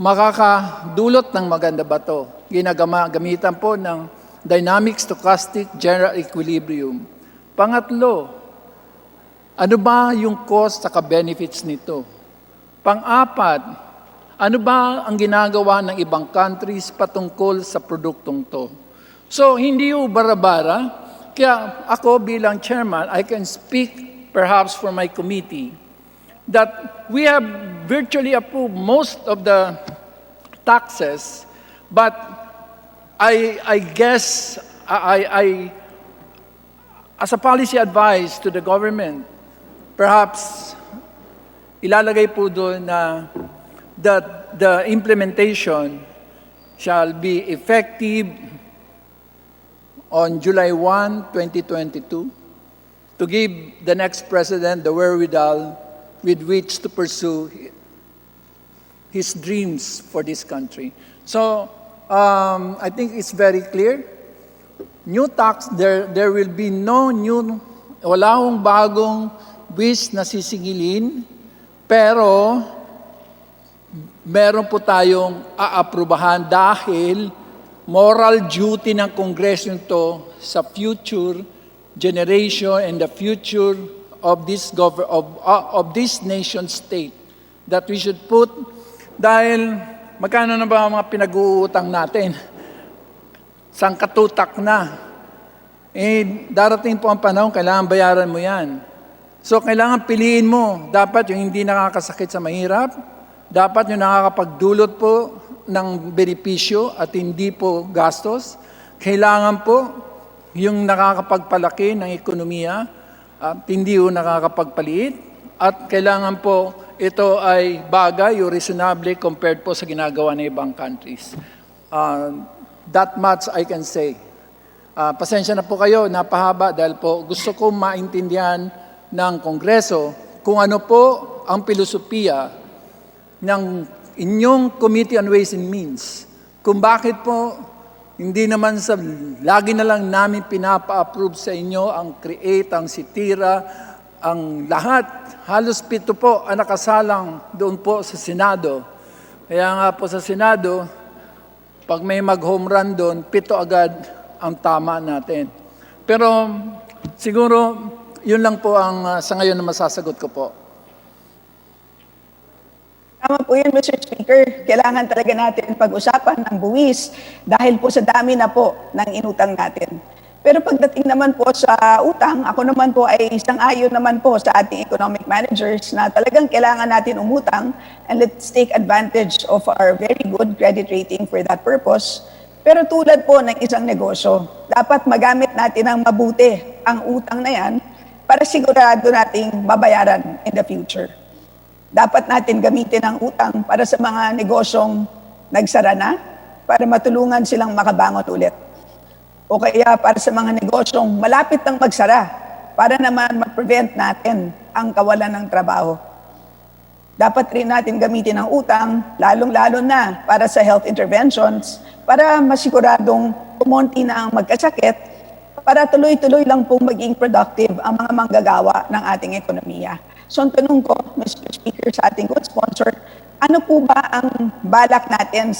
makakadulot ng maganda ba ito? Ginagamitan po ng Dynamic Stochastic General Equilibrium. Pangatlo, ano ba yung cost at benefits nito? Pang-apat, ano ba ang ginagawa ng ibang countries patungkol sa produktong to? So, hindi yung bara-bara. Kaya ako bilang chairman, I can speak perhaps for my committee, that we have virtually approved most of the taxes, but I guess as a policy advice to the government, perhaps ilalagay po doon na the implementation shall be effective on July 1, 2022, to give the next president the wherewithal with which to pursue his dreams for this country. So, I think it's very clear. New tax, there will be no new, wala akong bagong buwis na sisingilin, pero meron po tayong aaprubahan dahil moral duty ng Kongreso ito sa future generation and the future of this nation state that we should put, dahil magkano na ba ang mga pinag-uutang natin? Sangkatutak na. Darating po ang panahon, kailangan bayaran mo yan. So kailangan piliin mo. Dapat yung hindi nakakasakit sa mahirap, dapat yung nakakapagdulot po ng benepisyo at hindi po gastos. Kailangan po yung nakakapagpalaki ng ekonomiya at hindi yung nakakapagpaliit. At kailangan po ito ay bagay o reasonable compared po sa ginagawa ng ibang countries. That much I can say. Pasensya na po kayo, napahaba dahil po gusto ko maintindihan ng Kongreso kung ano po ang filosofiya ng inyong Committee on Ways and Means. Kung bakit po hindi naman sa lagi na lang namin pinapa-approve sa inyo ang CREATE, ang SITIRA, ang lahat. Halos 7 po ang nakasalang doon po sa Senado. Kaya nga po sa Senado, pag may mag-home run doon, 7 agad ang tama natin. Pero siguro, yun lang po ang sa ngayon na masasagot ko po. Tama po yun, Mr. Speaker. Kailangan talaga natin pag-usapan ng buwis dahil po sa dami na po ng inutang natin. Pero pagdating naman po sa utang, ako naman po ay sang-ayon naman po sa ating economic managers na talagang kailangan natin umutang and let's take advantage of our very good credit rating for that purpose. Pero tulad po ng isang negosyo, dapat magamit natin ng mabuti ang utang na yan para sigurado nating babayaran in the future. Dapat natin gamitin ang utang para sa mga negosyong nagsara na, para matulungan silang makabangon ulit. O kaya para sa mga negosyong malapit ng magsara, para naman ma-prevent natin ang kawalan ng trabaho. Dapat rin natin gamitin ang utang, lalong-lalo na para sa health interventions, para masiguradong kumonti na ang magkasakit, para tuloy-tuloy lang pong maging productive ang mga manggagawa ng ating ekonomiya. So ang tanong ko, Mr. Speaker, sa ating good sponsor, ano po ba ang balak natin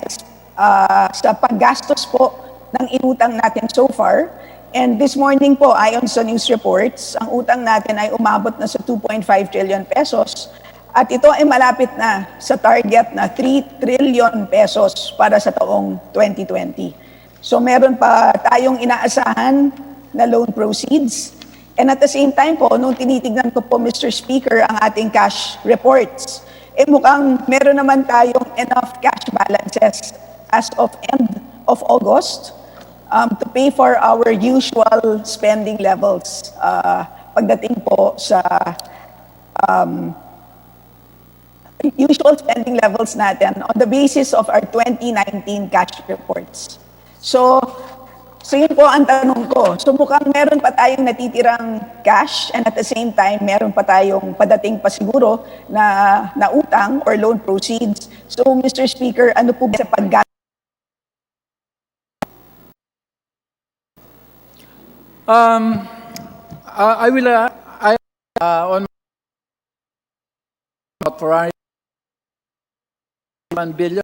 sa paggastos po ng inutang natin so far? And this morning po, ayon sa news reports, ang utang natin ay umabot na sa 2.5 trillion pesos. At ito ay malapit na sa target na 3 trillion pesos para sa taong 2020. So meron pa tayong inaasahan na loan proceeds. And at the same time po, nung tinitignan ko po, Mr. Speaker, ang ating cash reports, mukhang meron naman tayong enough cash balances as of end of August to pay for our usual spending levels pagdating po sa usual spending levels natin on the basis of our 2019 cash reports. So yun po ang tanong ko. So mukhang meron pa tayong natitirang cash and at the same time, meron pa tayong padating pa siguro na utang or loan proceeds. So Mr. Speaker, ano po ba sa paggamit? I will on for 1 billion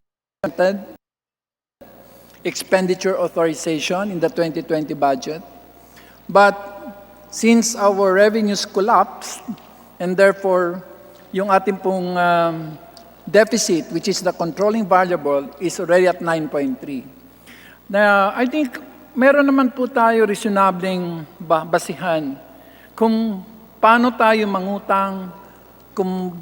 expenditure authorization in the 2020 budget. But since our revenues collapsed and therefore yung ating pong deficit, which is the controlling variable, is already at 9.3. Now, I think meron naman po tayo reasonableng basihan kung paano tayo mangutang, kung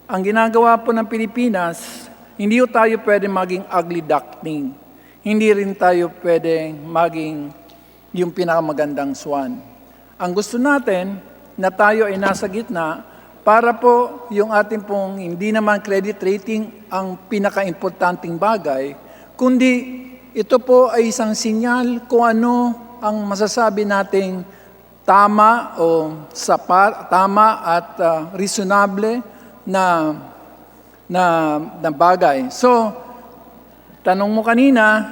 ang ginagawa po ng Pilipinas, hindi po tayo pwede maging ugly duckling. Hindi rin tayo pwede maging yung pinakamagandang swan. Ang gusto natin na tayo ay nasa gitna para po yung ating pong hindi naman credit rating ang pinaka-importanting bagay, kundi ito po ay isang sinyal kung ano ang masasabi nating tama o sapat, tama at reasonable na bagay. So, tanong mo kanina,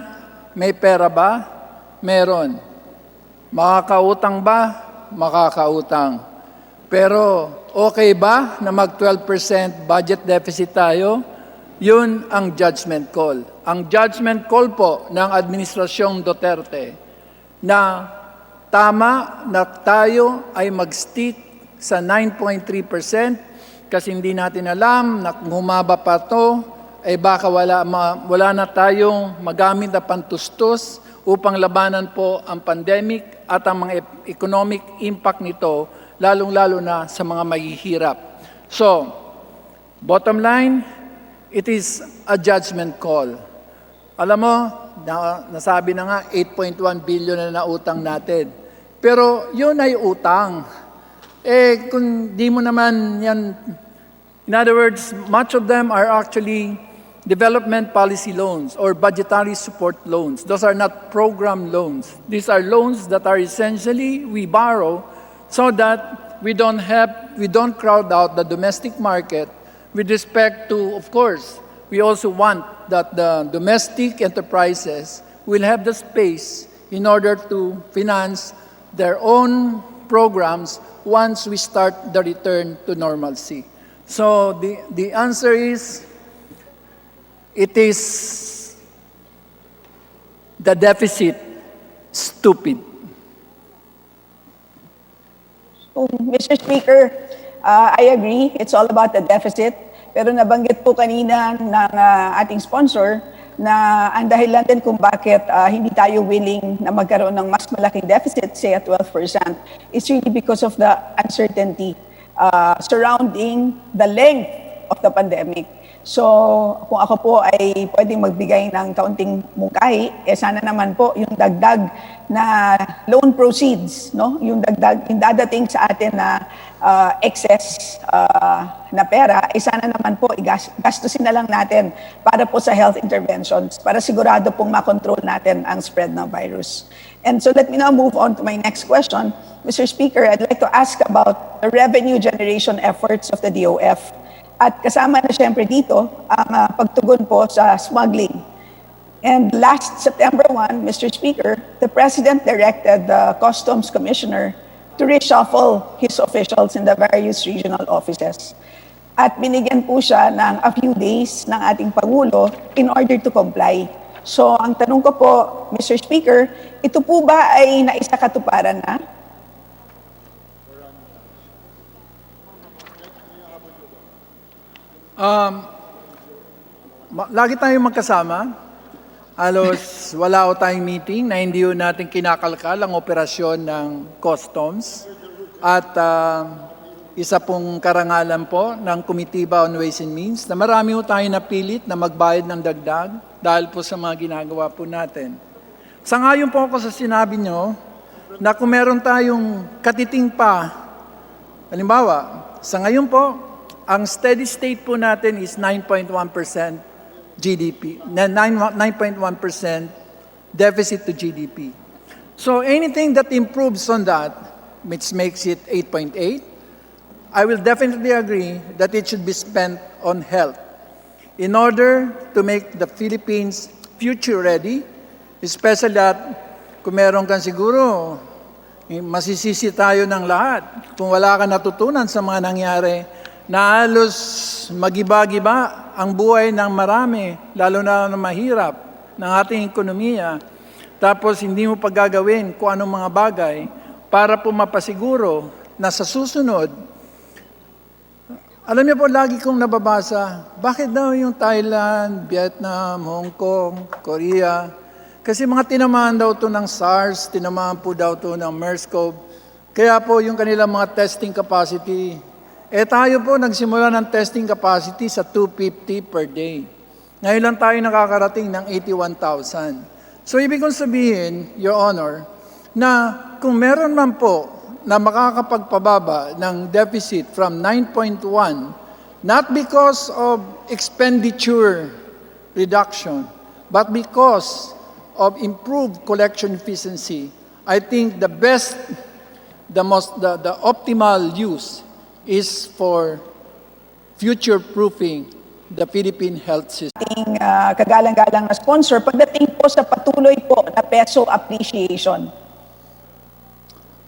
may pera ba? Meron. Makakautang ba? Makakautang. Pero okay ba na mag 12% budget deficit tayo? Yun ang judgment call. Ang judgment call po ng Administrasyong Duterte na tama na tayo ay mag-stick sa 9.3% kasi hindi natin alam na kung humaba pa to, baka wala na tayong magamit na pantustos upang labanan po ang pandemic at ang mga economic impact nito, lalong-lalo na sa mga mahihirap. So, bottom line, it is a judgment call. Alam mo, nasabi na nga, 8.1 billion na nautang natin. Pero yun ay utang. Kung di mo naman yan In other words, much of them are actually development policy loans or budgetary support loans. Those are not program loans. These are loans that are essentially we borrow so that we don't crowd out the domestic market with respect to, of course, we also want that the domestic enterprises will have the space in order to finance their own programs once we start the return to normalcy. So the answer is, it is the deficit stupid. So, Mr. Speaker, I agree, it's all about the deficit. Pero nabanggit po kanina ng ating sponsor na ang dahilan din kung bakit hindi tayo willing na magkaroon ng mas malaking deficit, say at 12%, is really because of the uncertainty surrounding the length of the pandemic. So, kung ako po ay pwedeng magbigay ng kaunting mungkahi, sana naman po yung dagdag na loan proceeds, no? Yung dagdag, yung dadating sa atin na excess na pera, sana naman po gastusin na lang natin para po sa health interventions, para sigurado pong makontrol natin ang spread ng virus. And so let me now move on to my next question. Mr. Speaker, I'd like to ask about the revenue generation efforts of the DOF. At kasama na siyempre dito ang pagtugon po sa smuggling. And last September 1, Mr. Speaker, the President directed the Customs Commissioner to reshuffle his officials in the various regional offices. At binigyan po siya ng a few days ng ating Pangulo in order to comply. So ang tanong ko po, Mr. Speaker, ito po ba ay naisakatuparan na? Lagi tayong magkasama. Halos wala o tayong meeting na hindi natin kinakalkal ang operasyon ng customs. At isa pong karangalan po ng Committee on Ways and Means na marami po tayo napilit na magbayad ng dagdag dahil po sa mga ginagawa po natin. Sangayon po ako sa sinabi nyo na kung meron tayong katiting pa, halimbawa, sa ngayon po, ang steady state po natin is 9.1% GDP, 9.1% deficit to GDP. So anything that improves on that, which makes it 8.8, I will definitely agree that it should be spent on health in order to make the Philippines future ready, especially that kung meron kang siguro, masisisi tayo ng lahat kung wala ka natutunan sa mga nangyari na halos magiba-giba ang buhay ng marami, lalo na mahirap ng ating ekonomiya. Tapos hindi mo paggagawin kung anong mga bagay para po mapasiguro na sa susunod. Alam niyo po, lagi kong nababasa, bakit daw yung Thailand, Vietnam, Hong Kong, Korea? Kasi mga tinamaan daw to ng SARS, tinamaan po daw to ng MERS-CoV. Kaya po yung kanilang mga testing capacity, tayo po nagsimula ng testing capacity sa 250 per day. Ngayon lang tayo nakakarating ng 81,000. So ibig kong sabihin, Your Honor, na kung meron man po na makakapagpababa ng deficit from 9.1, not because of expenditure reduction, but because of improved collection efficiency, I think the best, the optimal use is for future-proofing the Philippine health system. Ating kagalang-galang na sponsor, pagdating po sa patuloy po na peso appreciation.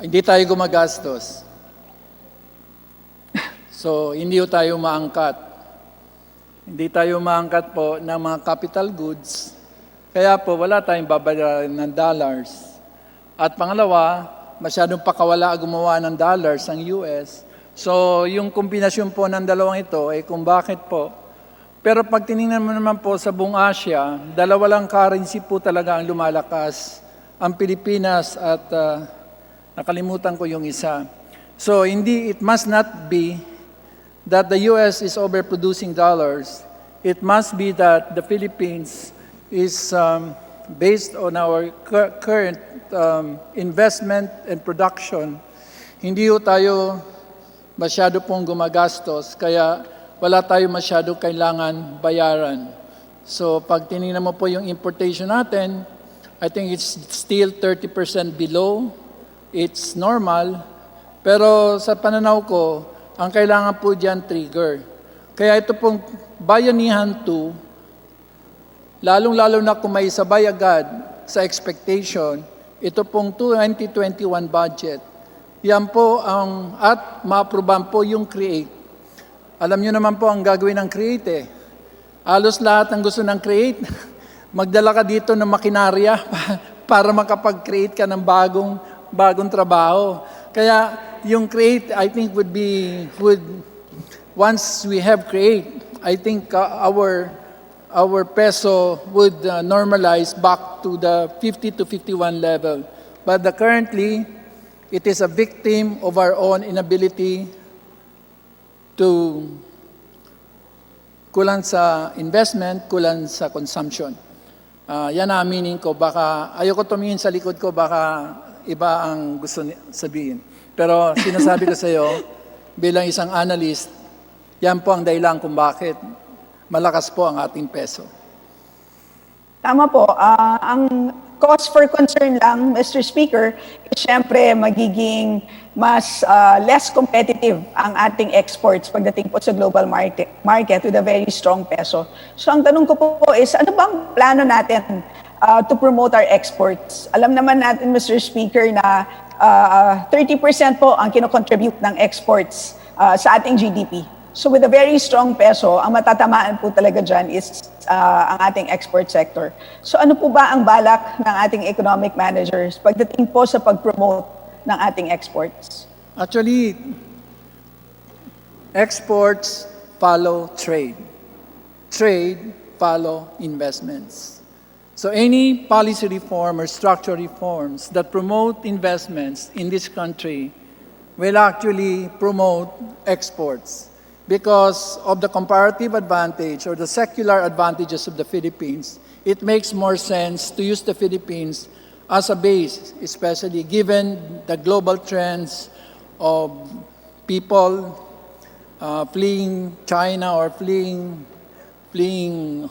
Hindi tayo gumagastos. So, hindi tayo maangkat. Hindi tayo maangkat po ng mga capital goods. Kaya po, wala tayong babayaran ng dollars. At pangalawa, masyadong pakawala gumawa ng dollars ang US. So, yung kombinasyon po ng dalawang ito ay kung bakit po. Pero pag tinignan mo naman po sa buong Asia, dalawa lang currency po talaga ang lumalakas. Ang Pilipinas at nakalimutan ko yung isa. So, it must not be that the US is overproducing dollars. It must be that the Philippines is based on our current investment and production. Hindi tayo masyado pong gumagastos, kaya wala tayo masyado kailangan bayaran. So pag tinignan mo po yung importation natin, I think it's still 30% below. It's normal. Pero sa pananaw ko, ang kailangan po dyan trigger. Kaya ito pong Bayanihan 2, lalong-lalo na kung may sabay agad sa expectation, ito pong 2021 budget, yan po at ma-aproban po yung CREATE. Alam nyo naman po ang gagawin ng CREATE eh. Halos lahat ng gusto ng CREATE, magdala ka dito ng makinarya para makapag-create ka ng bagong trabaho. Kaya yung CREATE, I think once we have CREATE, I think our peso would normalize back to the 50 to 51 level. But currently, it is a victim of our own inability to kulang sa investment, kulang sa consumption. Yan ang meaning ko. Baka, ayoko tumingin sa likod ko, baka iba ang gusto sabihin. Pero sinasabi ko sa iyo, bilang isang analyst, yan po ang dahilan kung bakit malakas po ang ating peso. Tama po. Ang cause for concern lang, Mr. Speaker, is syempre magiging mas less competitive ang ating exports pagdating po sa global market with a very strong peso. So ang tanong ko po is, ano bang plano natin to promote our exports? Alam naman natin, Mr. Speaker, na 30% po ang kinocontribute ng exports sa ating GDP. So with a very strong peso, ang matatamaan po talaga dyan is ang ating export sector. So ano po ba ang balak ng ating economic managers pagdating po sa pag-promote ng ating exports? Actually, exports follow trade. Trade follow investments. So any policy reform or structural reforms that promote investments in this country will actually promote exports. Because of the comparative advantage or the secular advantages of the Philippines, it makes more sense to use the Philippines as a base, especially given the global trends of people fleeing China or fleeing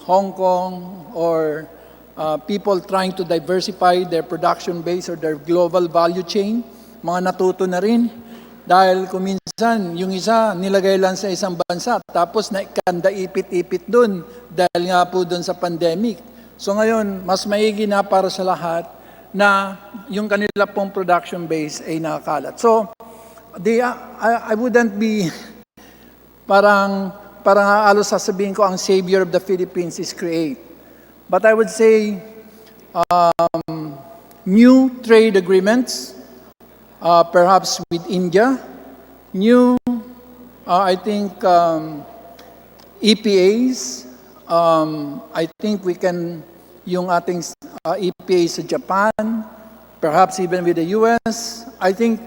Hong Kong, or people trying to diversify their production base or their global value chain. Mga natuto na rin. Dahil kung minsan, yung isa nilagay lang sa isang bansa, tapos naikanda ipit-ipit dun dahil nga po dun sa pandemic. So ngayon, mas maigi na para sa lahat na yung kanila pong production base ay nakakalat. So, I wouldn't be parang halos sasabihin ko ang savior of the Philippines is CREATE. But I would say new trade agreements, perhaps with India, new, I think, EPAs. I think we can, yung ating EPA sa Japan, perhaps even with the US. I think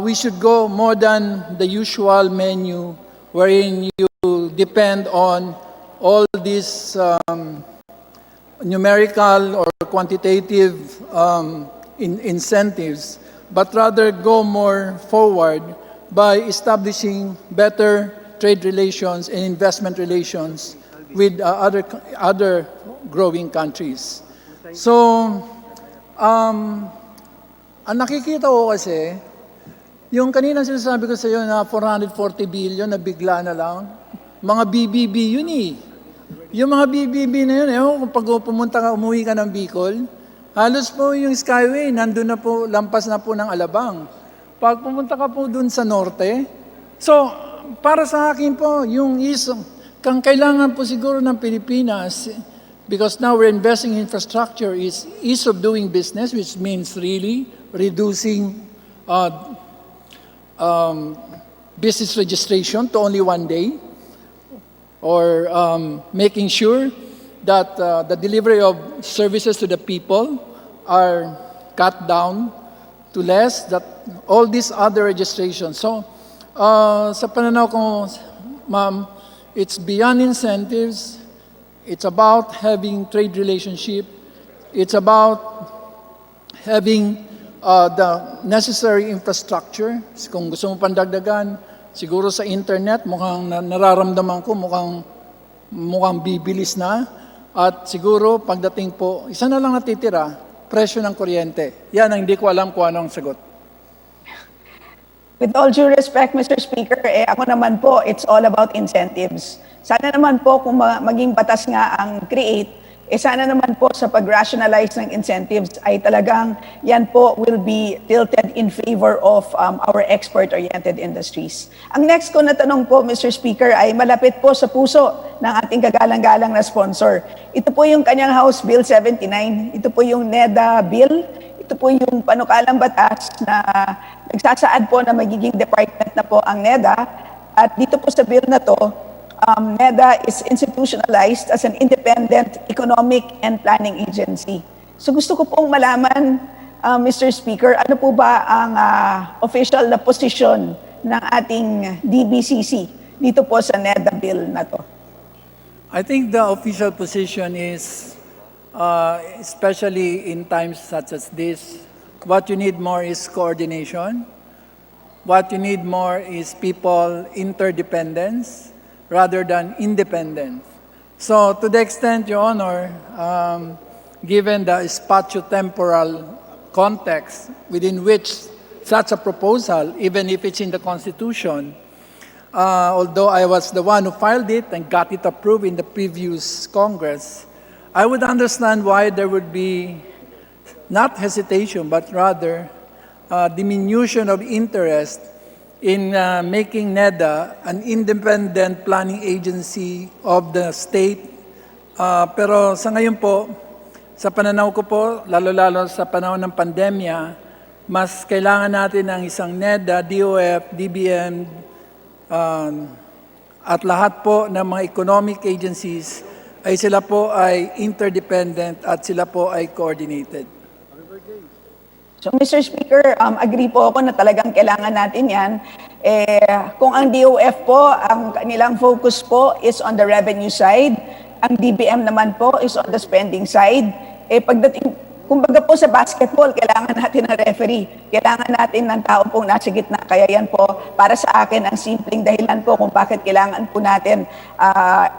we should go more than the usual menu wherein you depend on all these numerical or quantitative incentives, but rather go more forward by establishing better trade relations and investment relations with other growing countries. So, ang nakikita ko kasi, yung kanina sinasabi ko sa iyo na 440 billion na bigla na lang, mga BBB yun eh. Yung mga BBB na yun, kung pag umuwi ka ng Bicol, halos po yung Skyway, nandun na po, lampas na po ng Alabang. Pag pumunta ka po dun sa norte, so, para sa akin po, yung kang kailangan po siguro ng Pilipinas, because now we're investing in infrastructure, is ease of doing business, which means really reducing business registration to only 1 day, or making sure that the delivery of services to the people are cut down to less, that all these other registrations. So, sa pananaw ko, ma'am, it's beyond incentives. It's about having trade relationship. It's about having the necessary infrastructure. Kung gusto mo pandagdagan, siguro sa internet, mukhang nararamdaman ko, mukhang bibilis na. At siguro pagdating po, isa na lang natitira, presyo ng kuryente. Yan ang hindi ko alam kung anong sagot. With all due respect, Mr. Speaker, ako naman po, it's all about incentives. Sana naman po kung maging batas nga ang create, sana naman po sa pag-rationalize ng incentives ay talagang yan po will be tilted in favor of our export-oriented industries. Ang next ko na tanong po, Mr. Speaker, ay malapit po sa puso ng ating kagalang-galang na sponsor. Ito po yung kanyang House Bill 79. Ito po yung NEDA Bill. Ito po yung panukalang batas na nagsasaad po na magiging department na po ang NEDA. At dito po sa bill na to, NEDA is institutionalized as an independent economic and planning agency. So gusto ko pong malaman, Mr. Speaker, ano po ba ang official na posisyon ng ating DBCC dito po sa NEDA bill na to? I think the official position is, especially in times such as this, what you need more is coordination. What you need more is people interdependence rather than independence. So to the extent, Your Honor, given the spatio-temporal context within which such a proposal, even if it's in the Constitution, although I was the one who filed it and got it approved in the previous Congress, I would understand why there would be not hesitation, but rather diminution of interest in making NEDA an independent planning agency of the state. Pero sa ngayon po, sa pananaw ko po, lalo-lalo sa panahon ng pandemya, mas kailangan natin ng isang NEDA, DOF, DBM, at lahat po ng mga economic agencies ay sila po ay interdependent at sila po ay coordinated. So, Mr. Speaker, agree po ako na talagang kailangan natin yan. Kung ang DOF po, ang kanilang focus po is on the revenue side, ang DBM naman po is on the spending side. Pagdating, kumbaga po sa basketball, kailangan natin ng referee. Kailangan natin ng tao pong nasa gitna. Kaya yan po, para sa akin, ang simpleng dahilan po kung bakit kailangan po natin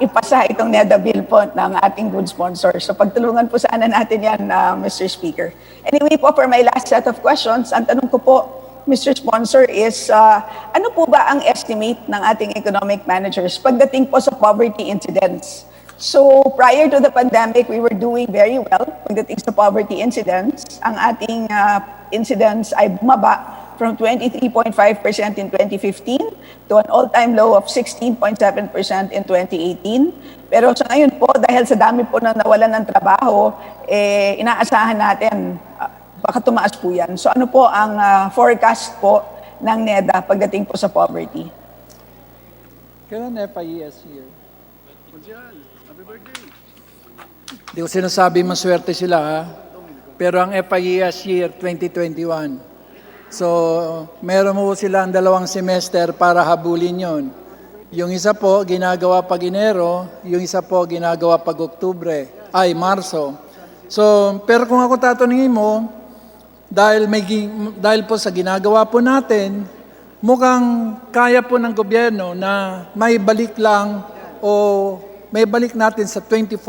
ipasa itong NEDA bill po ng ating good sponsor. So pagtulungan po sana natin yan, Mr. Speaker. Anyway po, for my last set of questions, ang tanong ko po, Mr. Sponsor, is ano po ba ang estimate ng ating economic managers pagdating po sa poverty incidents? So prior to the pandemic, we were doing very well pagdating sa poverty incidents. Ang ating incidents ay bumaba from 23.5% in 2015 to an all-time low of 16.7% in 2018. Pero sa ngayon po, dahil sa dami po na nawalan ng trabaho, inaasahan natin baka tumaas po yan. So ano po ang forecast po ng NEDA pagdating po sa poverty? Kailan FIES year? Hindi ko sinasabi maswerte sila, ha? Pero ang FIES year 2021. So, meron mo silang 2 semester para habulin yon. Yung isa po, ginagawa pag Enero, yung isa po, ginagawa pag Marso. So, pero kung ako tatanungin mo, dahil po sa ginagawa po natin, mukhang kaya po ng gobyerno na may balik lang o may balik natin sa 24